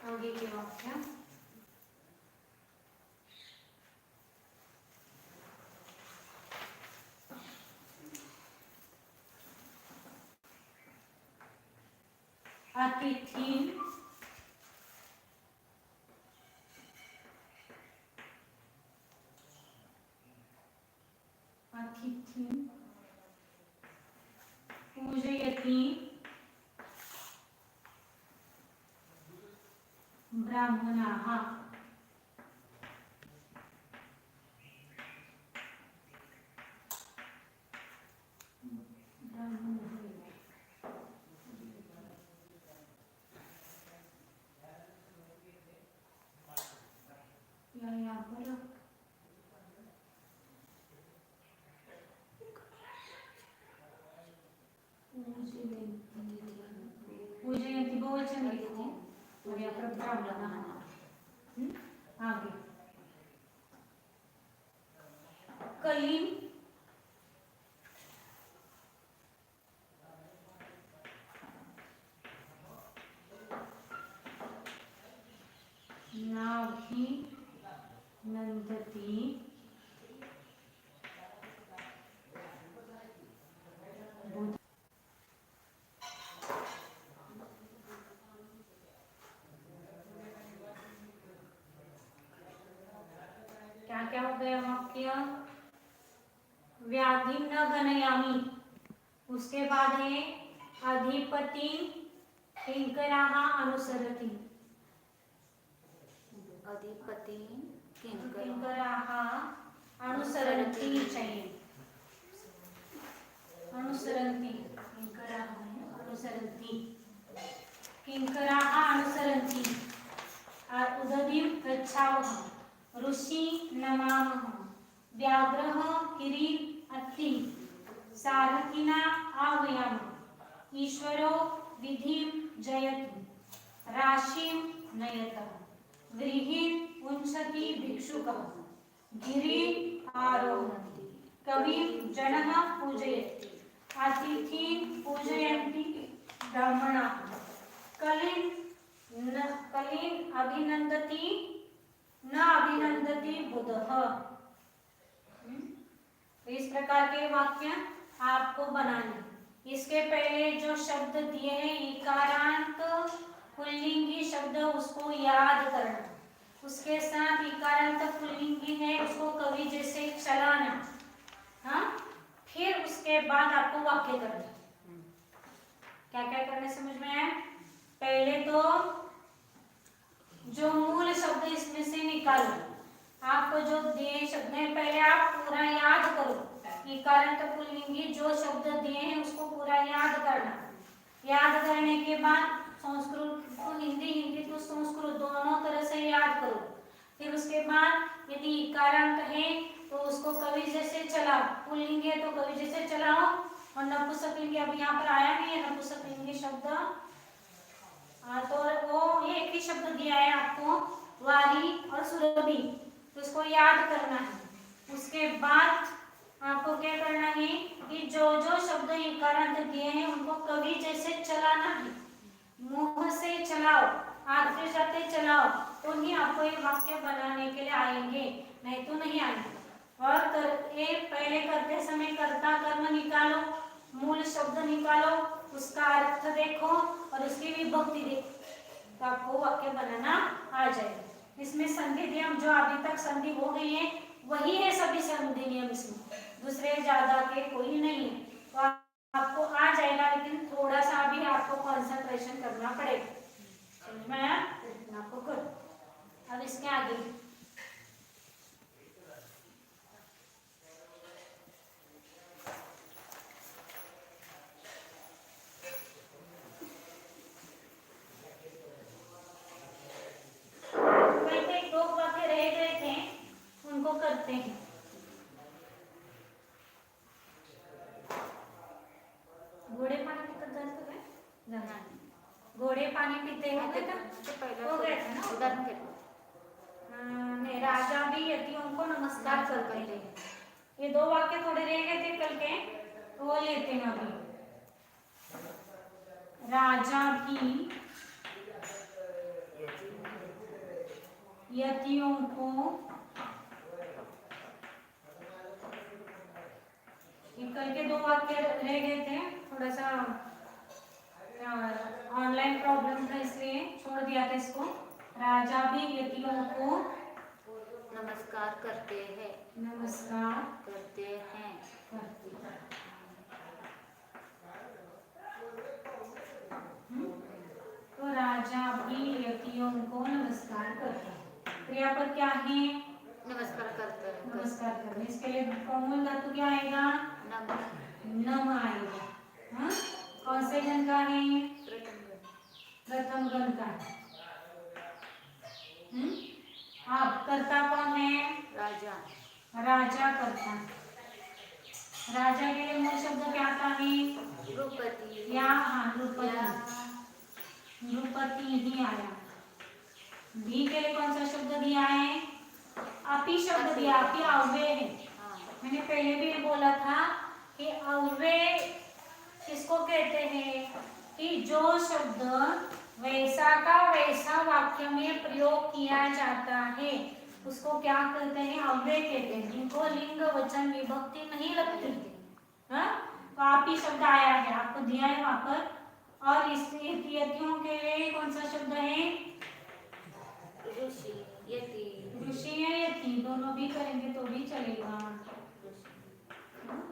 आगे के वाक्य अतिथि पूजयति ब्राह्मणाः। यहाँ पर पूजयन्ति बहुवचन लिखते हैं और यहाँ पर ब्राह्मणाः। आगे कलीम नाभि नंदती क्या क्या हो गया वाक्य? व्याधि न गणयामि, उसके बाद है अधिपति किंकराः अनुसरति, अधिपति किंकराः अनुसरन्ति चाहिए, अनुसरन्ति किंकराः अनुसरन्ति, किंकराः अनुसरन्ति। और उदधिं गच्छावः, ऋषि नमामः, व्याघ्रः किरीट अत्ति, सारथिना आह्वयामः, ईश्वरो विधिं जयति, राशिं नयतः, व्रीहिं उञ्चति भिक्षुकः, गिरिं आरोहन्ति, कविं जनः पूजयति, अतिथिं पूजयन्ति ब्राह्मणाः, कलिं अभिनन्दति न अभिनन्दति बुधः। इस प्रकार के वाक्य आपको बनाने। इसके पहले जो शब्द दिए हैं इकारांत पुल्लिंगी शब्द, उसको याद करना, उसके साथ इकारांत पुल्लिंगी है उसको कवि जैसे चलाना। हाँ, फिर उसके बाद आपको वाक्य करना। क्या क्या करने समझ में आया? पहले तो जो मूल शब्द इसमें से निकालो, आपको जो दिए शब्द हैं पहले आप पूरा याद करो। इकारांत पुल्लिंगी जो शब्द दिए हैं उसको पूरा याद करना। याद करने के बाद संस्कृत को हिंदी, हिंदी को संस्कृत दोनों तरह से याद करो। फिर उसके बाद यदि इकारांत है तो उसको कवि जैसे चलाओ, पुल्लिंगी है तो कवि जैसे चलाओ, और नपुंसकलिंगी अब यहाँ पर आया नहीं है नपुंसकलिंगी शब्द, तो वो एक ही शब्द दिया है आपको, वारी और सुरभि, तो उसको याद करना है। उसके बाद आपको क्या करना है कि जो जो शब्द इकारांत दिए हैं उनको कवि जैसे चलाना है, मुंह से चलाओ, आते जाते चलाओ, तो ही आपको एक वाक्य बनाने के लिए आएंगे, नहीं तो नहीं आएंगे। और पहले करते समय कर्ता कर्म निकालो, मूल शब्द निकालो, उसका अर्थ देखो और उसकी विभक्ति देखो, तो आपको वाक्य बनाना आ जाएगा। इसमें संधि नियम जो अभी तक संधि हो गई है वही है सभी संधि नियम, इसमें दूसरे ज्यादा के कोई नहीं है। तो आपको आ जाएगा, लेकिन थोड़ा सा अभी आपको कंसंट्रेशन करना पड़ेगा। समझ में आया? आपको करो। अब इसके आगे दो वाक्य रह गए थे, उनको करते हैं। घोड़े पानी पीते जाते, घोड़े पानी पीते हो गए था, हो गए थे ना उदाहरण के नहीं, राजा भी यतियों को नमस्कार करते हैं। ये दो वाक्य थोड़े रह गए थे कल के, तो वो लेते हैं अभी। राजा भी यतियों को कल के दो वाक्य रह गए थे, थोड़ा सा ऑनलाइन प्रॉब्लम था इसलिए छोड़ दिया था इसको। राजा भी यतियों को नमस्कार करते हैं, नमस्कार करते हैं, करते हैं। तो राजा भी यतियों को नमस्कार करते हैं। क्रियापद क्या है? नमस्कार करते हैं, नमस्कार करते हैं। इसके लिए कौन धातु क्या आएगा? नम आएगा। हाँ, कौन से गण का है? प्रथम गण का है। आप कर्ता कौन है? राजा, राजा कर्ता। राजा के लिए मूल शब्द क्या आता है? नृपति या हाँ, नृपति। नृपति ही आया। भी के लिए कौन सा शब्द दिया है? अपि शब्द दिया। अपि अव्यय है। मैंने पहले भी ये बोला था कि अव्यय किसको कहते हैं कि जो शब्द वैसा का वैसा वाक्य में प्रयोग किया जाता है उसको क्या कहते हैं? अव्यय कहते हैं, जिनको लिंग वचन विभक्ति नहीं लगती। हाँ, तो आपी शब्द आया है, आपको दिया है वहां पर। और इस यतियों के लिए कौन सा शब्द है? ऋषि, यति, ऋषि या यति दोनों भी करेंगे तो भी चलेगा।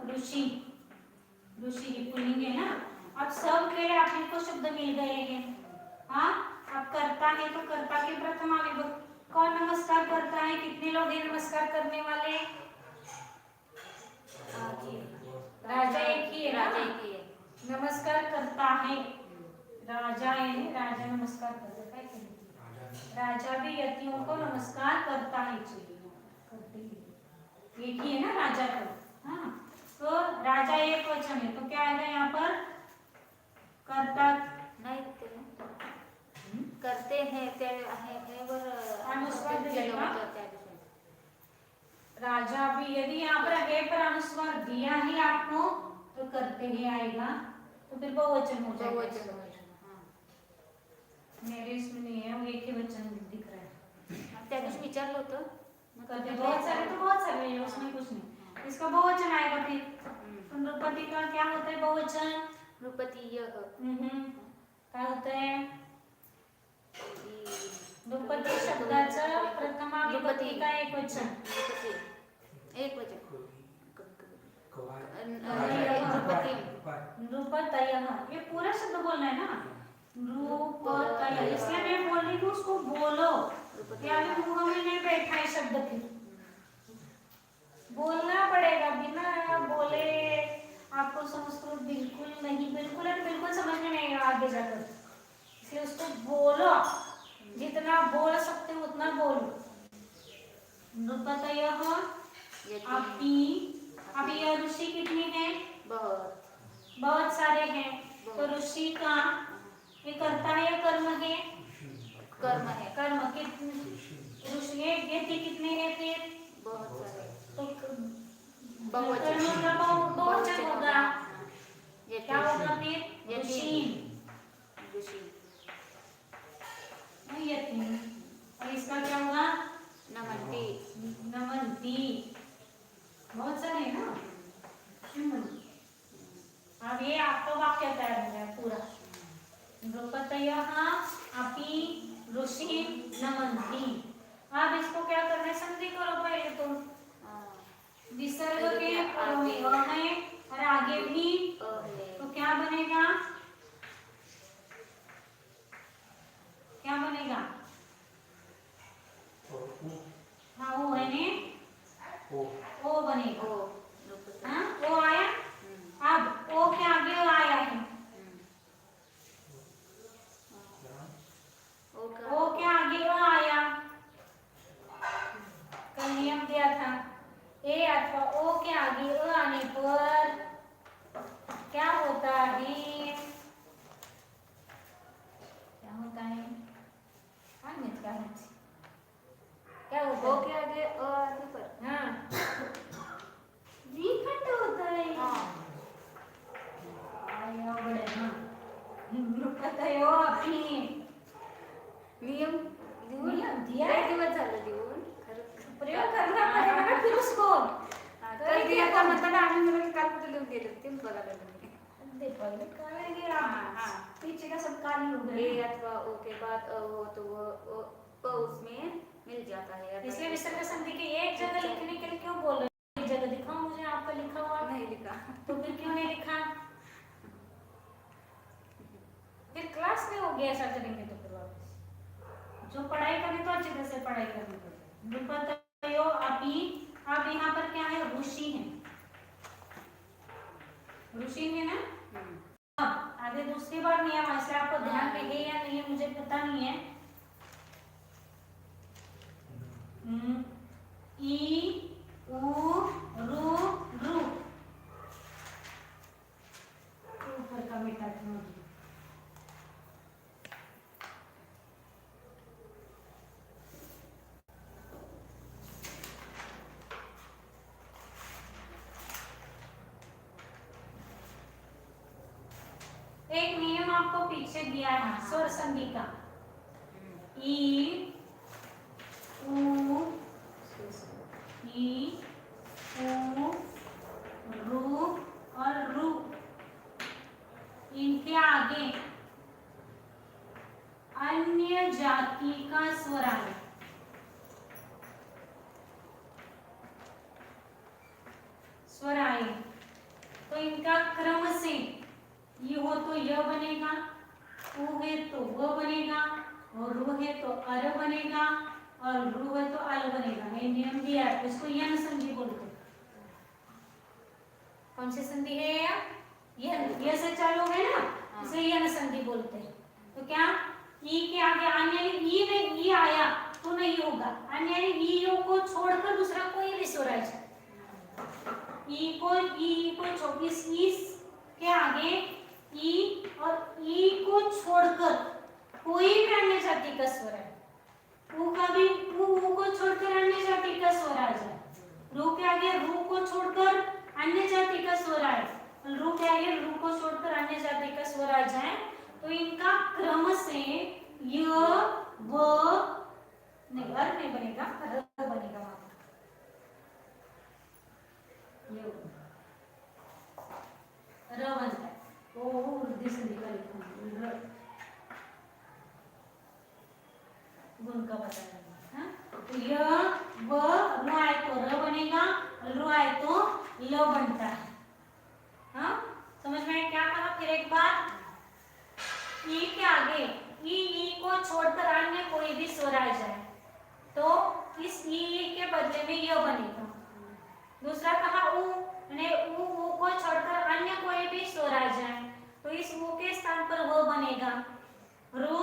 ऋषि, ऋषि पुल्लिंग है ना। अब सब के लिए आपने को शब्द मिल गए हैं। हाँ, अब करता है तो कर्ता के प्रथमा विभक्ति। कौन नमस्कार करता है? कितने लोग हैं नमस्कार करने वाले? राजा एक ही है ना। राजा एक ही है। नमस्कार करता है राजा है, राजा नमस्कार करता है। राजा भी यतियों को नमस्कार करता है, करते ही एक ही है ना राजा को। हाँ, तो राजा एक वचन है तो क्या आएगा यहाँ पर? करता नहीं करते हैं ते है वर अनुस्वार दिया। राजा भी यदि यहाँ पर है पर अनुस्वार दिया ही आपको तो करते ही आएगा, तो फिर बहुवचन हो जाएगा। मेरे इसमें नहीं है, वो एक ही वचन दिख रहा है। त्या दिवशी विचारलं होतं करते बहुत सारे तो बहुत सारे हैं, उसमें कुछ नहीं। इसका बहुवचन आएगा फिर। तो नृपति का क्या होता है बहुवचन? नृपतीय काय होतंय? नृपति शब्दाचं प्रथमा विभक्ती का एक वचन। एक वचन नृपतयः, ये पूरा शब्द बोलना है ना। नृपतयः, इसलिए मैं बोल रही हूँ उसको बोलो, या मुंह में नहीं बैठा है शब्द, फिर बोलना पड़ेगा। बिना बोले आपको संस्कृत बिल्कुल नहीं, बिल्कुल समझ में नहीं आगे जाकर, इसलिए उसको बोलो, जितना बोल सकते हो उतना बोलो। नृपतयः, अभी यह ऋषि कितने हैं? बहुत सारे हैं। तो ऋषि का ये कर्ता है या कर्म है? कर्म है। कर्म कितने? ऋषि यति कितने हैं फिर? बहुत सारे। तो बहुवचन मतलब बहुवचन होगा। क्या होगा यतीम फिर? यतीम ऋषि, ऋषि नहीं यतीम। और इसका क्या होगा? नमन्ति नमन्ति। बहुत सारे हैं ना। अब ये आपका वाक्य तैयार हो गया पूरा। नृपतयः अपि ऋषि नमन्ति। अब इसको क्या करना है? संधि करो पहले तो। विसर्ग के आगे अ है और आगे भी तो क्या बनेगा? क्या बनेगा? हाँ वो है ने ओ बनेगा। हाँ ओ आया। अब ओ के आगे ओ आया है। ओ के आगे ओ आया। कल नियम दिया था। ए अथवा ओ के आगे अ आने पर क्या होता है? क्या होता है? क्या होता ओ है? के आगे अ आने पर हाँ विखंड होता है। आया बड़े हाँ नृपतयो अपि नियम नियम दिया लय है। दिवस झालं देऊन खरं प्रयोग करना पड़ेगा ना फिर उसको। कल दिया था मतलब आम्ही मला काल कुठे लिहून दिलं ते बघायला लागले दे पहले करेंगे हाँ, आप। हाँ। पीछे का सब काली हो ए गया। अथवा ओ के बाद अ हो तो वो अ उसमें मिल जाता है अथवा इसलिए विसर्ग संधि की एक जगह लिखने के लिए क्यों बोल रहे हो? एक जगह दिखाओ मुझे आपका लिखा हुआ। नहीं लिखा तो फिर क्यों नहीं लिखा? फिर क्लास में हो गया ऐसा करेंगे तो फिर वापस जो पढ़ाई करनी तो अच्छी तरह से पढ़ाई करनी पड़ेगी। नृपतयो अपि। अब यहाँ पर क्या है? ऋषि है। ऋषि है ना। अब आगे दूसरी बार नियम है, इसलिए आपको ध्यान में है या नहीं है मुझे पता नहीं है। ई उ रु रु ऊपर का मिटा दूं। एक नियम आपको पीछे दिया है स्वर संधि का। ई उ ई उ रु और रु इनके आगे अन्य जाति का स्वर आए। स्वर आए तो इनका क्रम से ये हो तो य बनेगा, उ है तो व बनेगा, और रु है तो अर बनेगा, और रु है तो अल बनेगा। ये नियम दिया है, इसको यन संधि बोलते हैं। कौन सी संधि है ये से चालू है ना, इसे यन संधि बोलते हैं। तो क्या ई के आगे अन्य ई में ई आया तो नहीं होगा, अन्य ई को छोड़कर दूसरा कोई भी स्वर आ जाए। ई को छोड़ इस के आगे ई और ई को छोड़कर कोई भी अन्य जाति का स्वर है। उ का भी उ को छोड़कर अन्य जाति का स्वर आ जाए। रु के आगे रु को छोड़कर अन्य जाति का स्वर आए, रु के आगे रु को छोड़कर अन्य जाति का स्वर आ जाए तो इनका क्रम से य व नहीं अर नहीं बनेगा, र बनेगा वहां पर। र बनता है। ओ वृद्धि संधि का लिखूंगी र गुण का बताया। हाँ तो य व र आए तो र बनेगा, र आए तो ल बनता है। हाँ समझ में क्या कहा? फिर एक बार ई के आगे ई को छोड़कर अन्य कोई भी स्वर आ जाए तो इस ई के बदले में य बनेगा। दूसरा कहा उ ने उ को छोड़कर अन्य कोई भी स्वर आ जाए तो इस उ के स्थान पर व बनेगा। रु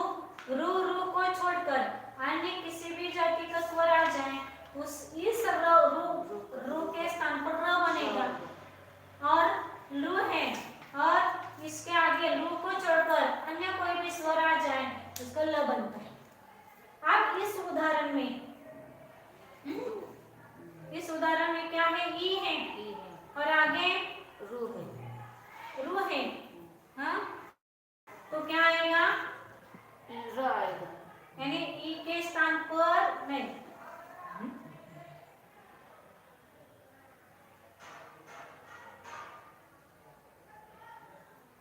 को छोड़कर अन्य किसी भी जाति का स्वर आ जाए उस इस रु के स्थान पर र बनेगा। और लु है और इसके आगे लु को छोड़कर अन्य कोई भी स्वर आ जाए उसका ल बनता है। अब इस उदाहरण में क्या है? ई है। और आगे रूह है, रू है। हाँ, तो क्या आएगा? र आएगा। यानी ई के स्थान पर नहीं।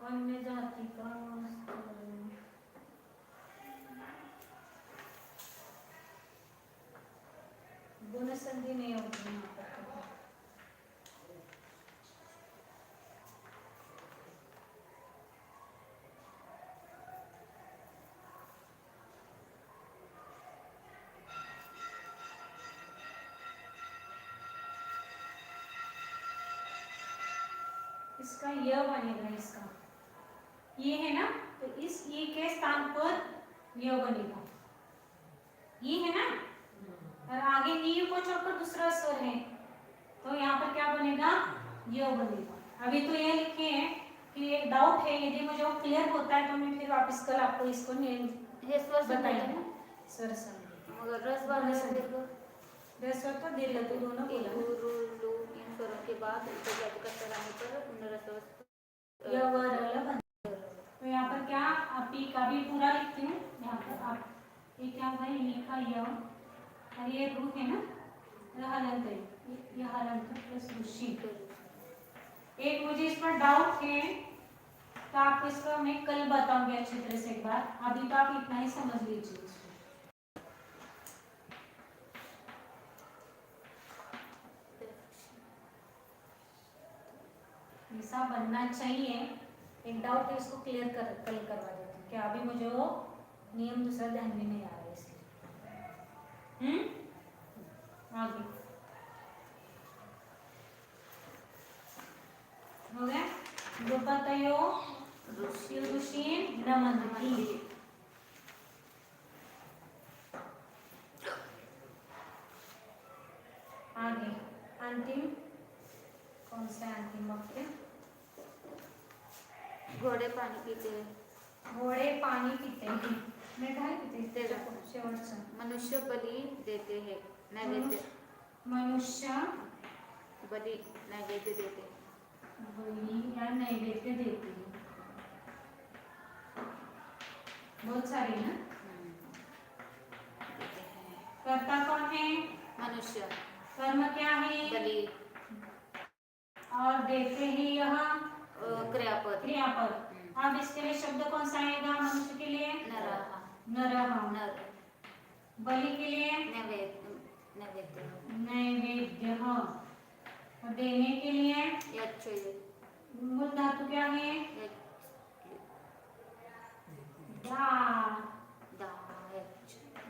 अन्य जाति का गुण संधि नहीं होती यहाँ पर। इसका य बनेगा, इसका ये है ना, तो इस ई के स्थान पर य बनेगा, ये है ना, और आगे ई को छोड़कर दूसरा स्वर है, तो यहाँ पर क्या बनेगा? य बनेगा। अभी तो ये लिखे हैं कि एक डाउट है, यदि मुझे वो क्लियर होता है तो मैं फिर वापस कल आपको इसको हे स्वर संधि बताइए। है ना? स्वर संधि, मगर रस वाला है देखो, स्वर तो दीर्घ तो दोनों इ, बोला उ, ना। रु, लु इन स्वरों के बाद उल्टे जाति का स्वर आने पर पुनरस्व य व र ल बन। तो यहाँ पर क्या, आप पी का भी पूरा लिखती हूँ। यहाँ पर आप ये क्या भाई लिखा य, और ये रू है ना, यह हलंत है, यह हलंत प्लस ऋषि। एक मुझे इस पर डाउट है, तो आपको इसका मैं कल बताऊंगी अच्छी तरह से एक बार, अभी तो आप इतना ही समझ लीजिए। ऐसा बनना चाहिए। एक डाउट है, उसको क्लियर कर कल करवा देती हूँ, क्या अभी मुझे वो नियम दूसरा ध्यान में नहीं आ रहा है इसलिए। आगे हो गया। द्रुपदयो ऋषीन् नमन्ति। आगे अंतिम, कौन सा अंतिम वाक्य? घोड़े पानी पीते हैं। घोड़े पाणी पिते हैं। मैं काय पिते? तेरा. शेवटचं. मनुष्य बलि देते हैं, नैवेद्य मनुष्य बलि नैवेद्य देते हैं। बलि या नैवेद्य देते हैं। बहुत सारे ना। देते हैं। कर्ता कौन है? मनुष्य। कर्म क्या है? बलि और देते हैं यह क्रियापद। क्रियापद। अब इसके लिए शब्द कौन सा आएगा मनुष्य के लिए? नरः। नरः। नर। बलि के लिए? नैवेद्य। नैवेद्यः। और देने के लिए? यच्छ। मूल धातु क्या है? दा। दायच्छ।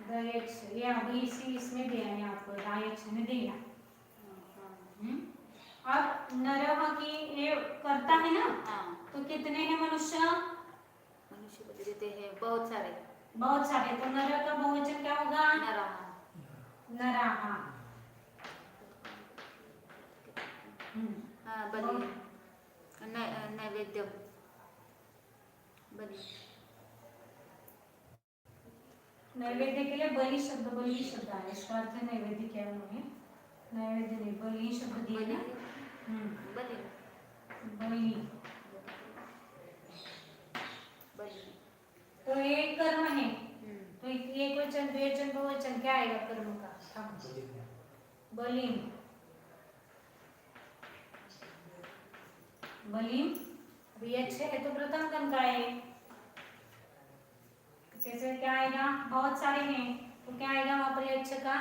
दयच्छ। ये अभी इसी इसमें दिया है आपको, दायच्छ ने दिया। अब नरः की ये करता है ना, तो कितने हैं मनुष्य? मनुष्य बलि देते हैं बहुत सारे। बहुत सारे। तो नर का बहुवचन क्या होगा? नरः। नराः। बलि नैवेद्य बलि। नैवेद्य के लिए बलि शब्द आया, इसका अर्थ है नैवेद्य क्या है उन्होंने? नैवेद्य नहीं, बलि शब्द दिए ना। बलि बलि। बलि। तो एक कर्म है, तो एक वचन द्विवचन बहुवचन क्या आएगा कर्म का? बलि। बलि। अभी अच्छे है तो प्रथम कर्म का है, कैसे क्या आएगा? बहुत सारे हैं तो क्या आएगा वहां पर? यच्छ का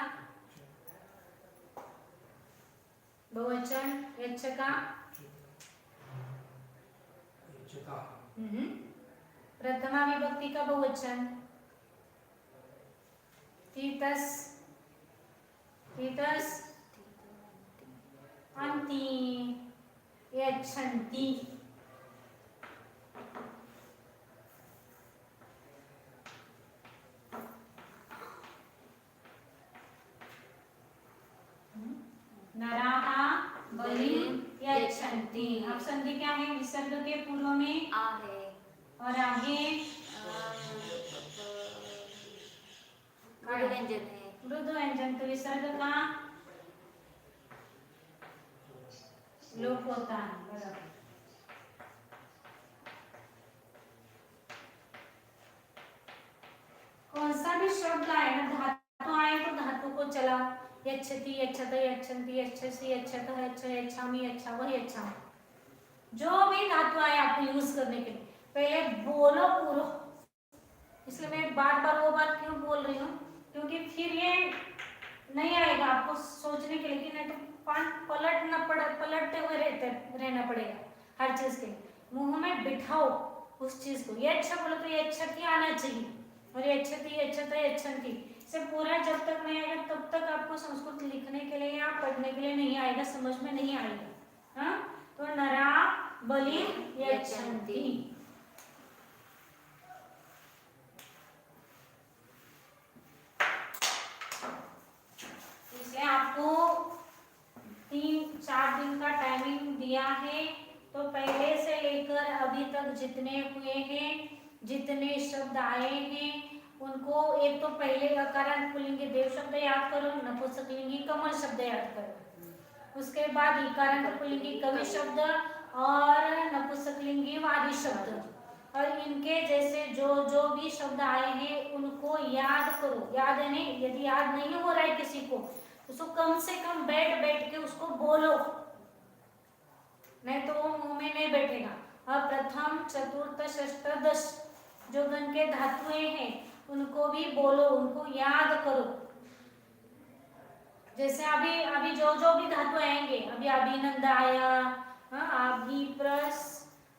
बहुवचन, यच्छ का प्रथमा विभक्ति का बहुवचन, तीतस तीतस अंति यच्छन्ति। नराः बलिं यच्छन्ति। अब संधि क्या है? विसर्ग के पूर्व में आ है और आगे मृदु व्यंजन है। मृदु व्यंजन। तो विसर्ग का लोप होता है, बराबर। कौन सा भी शब्द आए ना, धातु आए तो धातु को चला, यच्छति यच्छत यच्छन्ति यच्छसि यच्छत यच्छ यच्छामि यच्छा वह यच्छा, जो भी धातु आए आपको यूज करने के लिए पहले बोलो पूरा। इसलिए मैं बार बार वो बात क्यों बोल रही हूँ, क्योंकि फिर ये नहीं आएगा आपको सोचने के लिए कि नहीं तो पलटते हुए रहना पड़ेगा हर चीज के। मुंह में बिठाओ उस चीज को, ये अच्छा बोलो तो ये अच्छा की आना चाहिए, और ये अच्छती अच्छता अच्छंती से पूरा जब तक नहीं आएगा तब तक आपको संस्कृत लिखने के लिए या पढ़ने के लिए नहीं आएगा, समझ में नहीं आएगा। हाँ, तो नरा बलि यच्छन्ति। इसलिए आपको 3-4 दिन का टाइमिंग दिया है, तो पहले से लेकर अभी तक जितने हुए हैं, जितने शब्द आए हैं, उनको एक तो पहले अकारांत पुल्लिंगी देव शब्द याद करो, नपुंसकलिंगी कमल शब्द याद करो, उसके बाद इकारांत पुल्लिंगी कवि शब्द और नपुंसकलिंगी वादी शब्द, और इनके जैसे जो जो भी शब्द आए हैं उनको याद करो। याद है नहीं, यदि याद नहीं हो रहा है किसी को, उसको कम से कम बैठ के उसको बोलो, नहीं तो वो मुंह में नहीं बैठेगा। और प्रथम चतुर्थ षष्ठ दश जो गण के धातुएं हैं उनको भी बोलो, उनको याद करो। जैसे अभी जो जो भी धातु आएंगे, अभी अभिनंद आया, अभी प्लस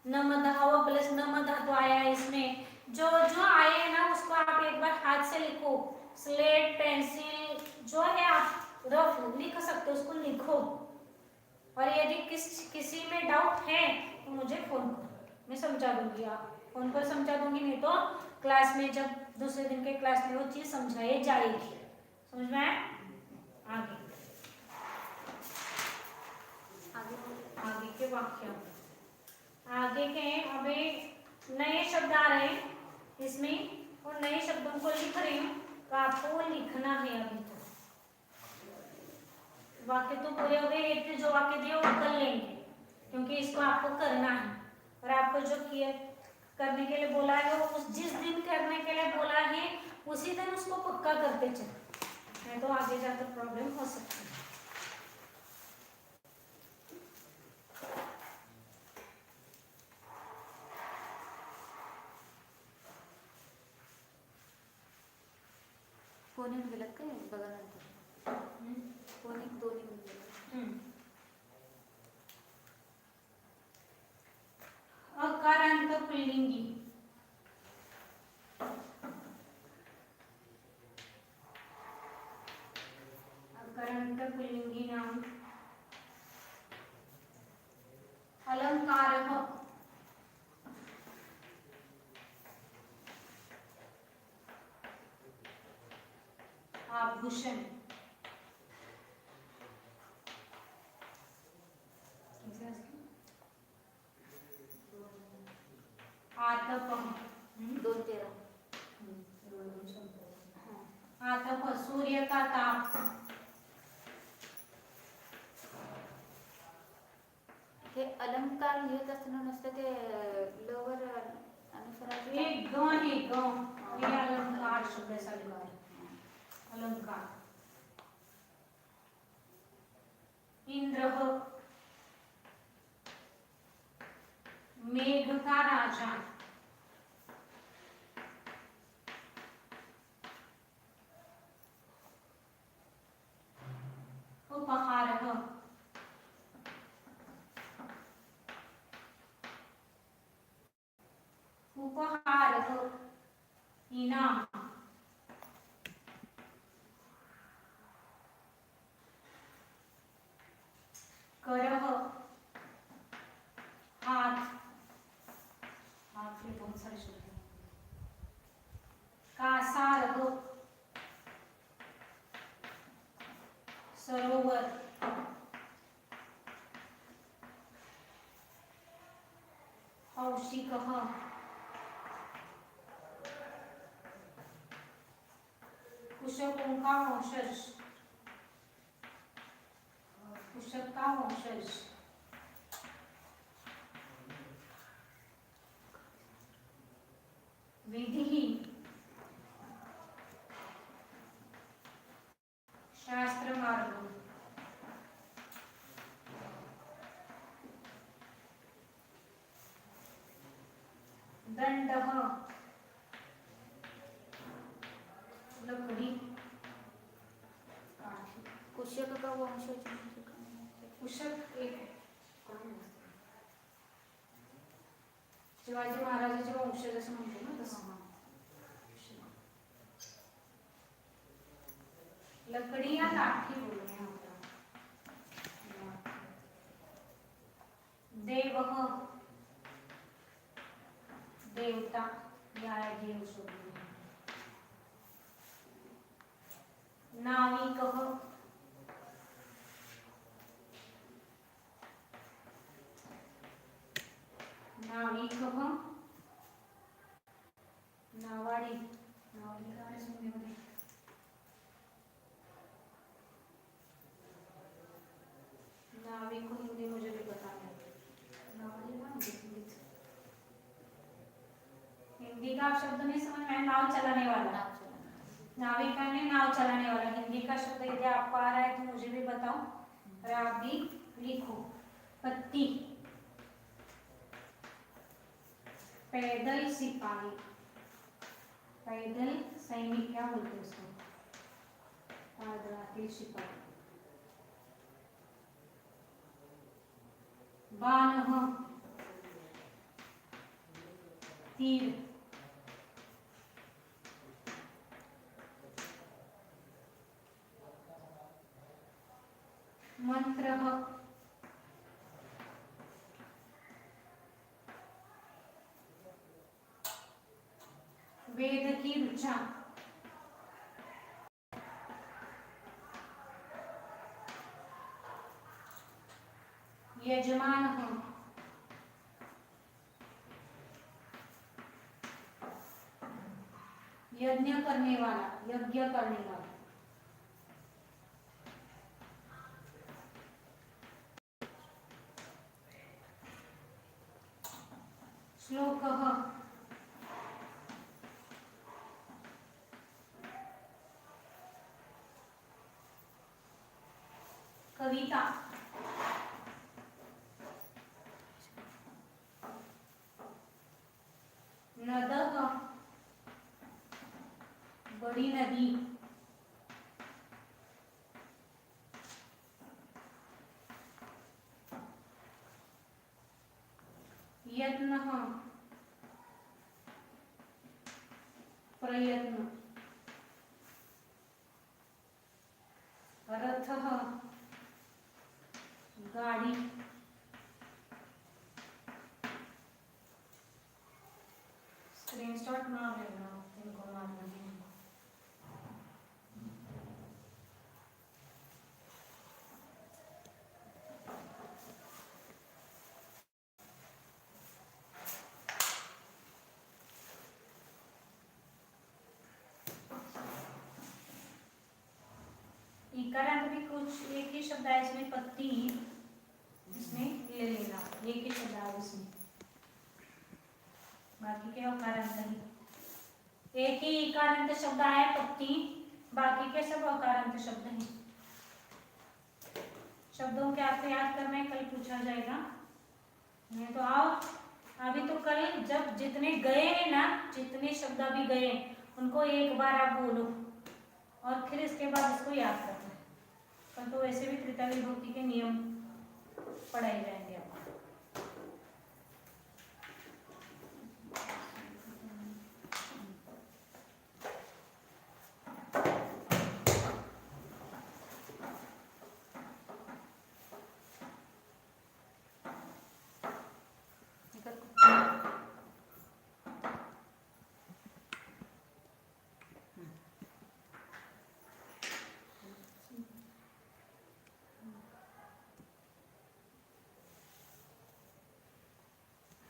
नमधाव प्लस नम धातु आया, इसमें जो जो आए ना उसको आप एक बार हाथ से लिखो, स्लेट पेंसिल जो है आप रफ लिख सकते हो, उसको लिखो। और यदि किसी में डाउट है तो मुझे फोन करो, मैं समझा दूंगी, आप फोन पर समझा दूंगी, नहीं तो क्लास में जब दूसरे दिन के क्लास में वो चीज समझाई जाएगी। समझ में आया? आगे के वाक्य, आगे के अभी नए शब्द आ रहे हैं इसमें, और नए शब्दों को लिख रही हूँ, तो आपको लिखना है। अभी तो वाक्य तो पूरे हो गए, एक जो वाक्य दिए वो कर लेंगे, क्योंकि इसको आपको करना है, और आपको जो किए करने के लिए बोला है वो उस जिस दिन करने के लिए बोला है उसी दिन उसको पक्का करते चले, नहीं तो आगे जाकर प्रॉब्लम हो सकती है। फोनिक दिलं काय बघा नंतर, फोनिक दोन्ही दिलं। अकारांत पुल्लिंगी, अकारांत पुल्लिंगी नाम अलंकारः, आभूषण, आतपः, 2-13 आतप सूर्य का ताप, हे अलंकार लिहित असताना नुसतं ते लवर अनुसार एक गण है, गण ये अलंकार शब्द ऐसा लिखा है, अलंकार। इंद्रः मेघ का राजा, उपहारः उपहारः इनाम, करः हाथ, हाथ में बहुत सारे शब्द हैं, कासारः सरोवर, कौशिकः कुशकों का वंशज, कुशक का वंशज, दंडः लकड़ी काठी। कुशक का वंशज कुशक एक शिवाजी महाराजांचे वंशज असं म्हणतो ना तसं. लकड़ी या काठी बोलते हैं देवः देवता या देव शब्द. नाविकः नाविकः नावाडी नावाडी काय हिंदीमध्ये नाविक को हिंदी मुझे भी पता नहीं. नावाडी ना हिंदी का शब्द नहीं समझ में. नाव चलाने वाला. नाविका ने नाव चलाने वाला. हिंदी का शब्द यदि आपको आ रहा है तो मुझे भी बताओ और आप भी लिखो. पत्ती पैदल सिपाही. पैदल सैनिक क्या बोलते हैं उसको? पादरातील सिपाही. बाण तीर. मंत्र वेद की ऋचा. यजमान यज्ञ करने वाला. यज्ञ करने वाला. श्लोक कविता. नदः बड़ी नदी. यत्न प्रयत्न. रथ गाड़ी. स्क्रीनशॉट ना लेना इनको मारना है. इकारांत भी कुछ एक ही शब्द है इसमें. पत्ती इसमें ले लेना. एक ही शब्द है इसमें. बाकी के अकारांत ही. एक ही इकारांत शब्द है पत्ती. बाकी के सब अकारांत शब्द हैं. शब्दों के अर्थ याद करना है. कल पूछा जाएगा. नहीं तो आओ अभी तो कल जब जितने गए हैं ना, जितने शब्द अभी गए उनको एक बार आप बोलो और फिर इसके बाद इसको याद करना है. कल तो वैसे भी तृतीया विभक्ति के नियम पढ़ाए जाएंगे.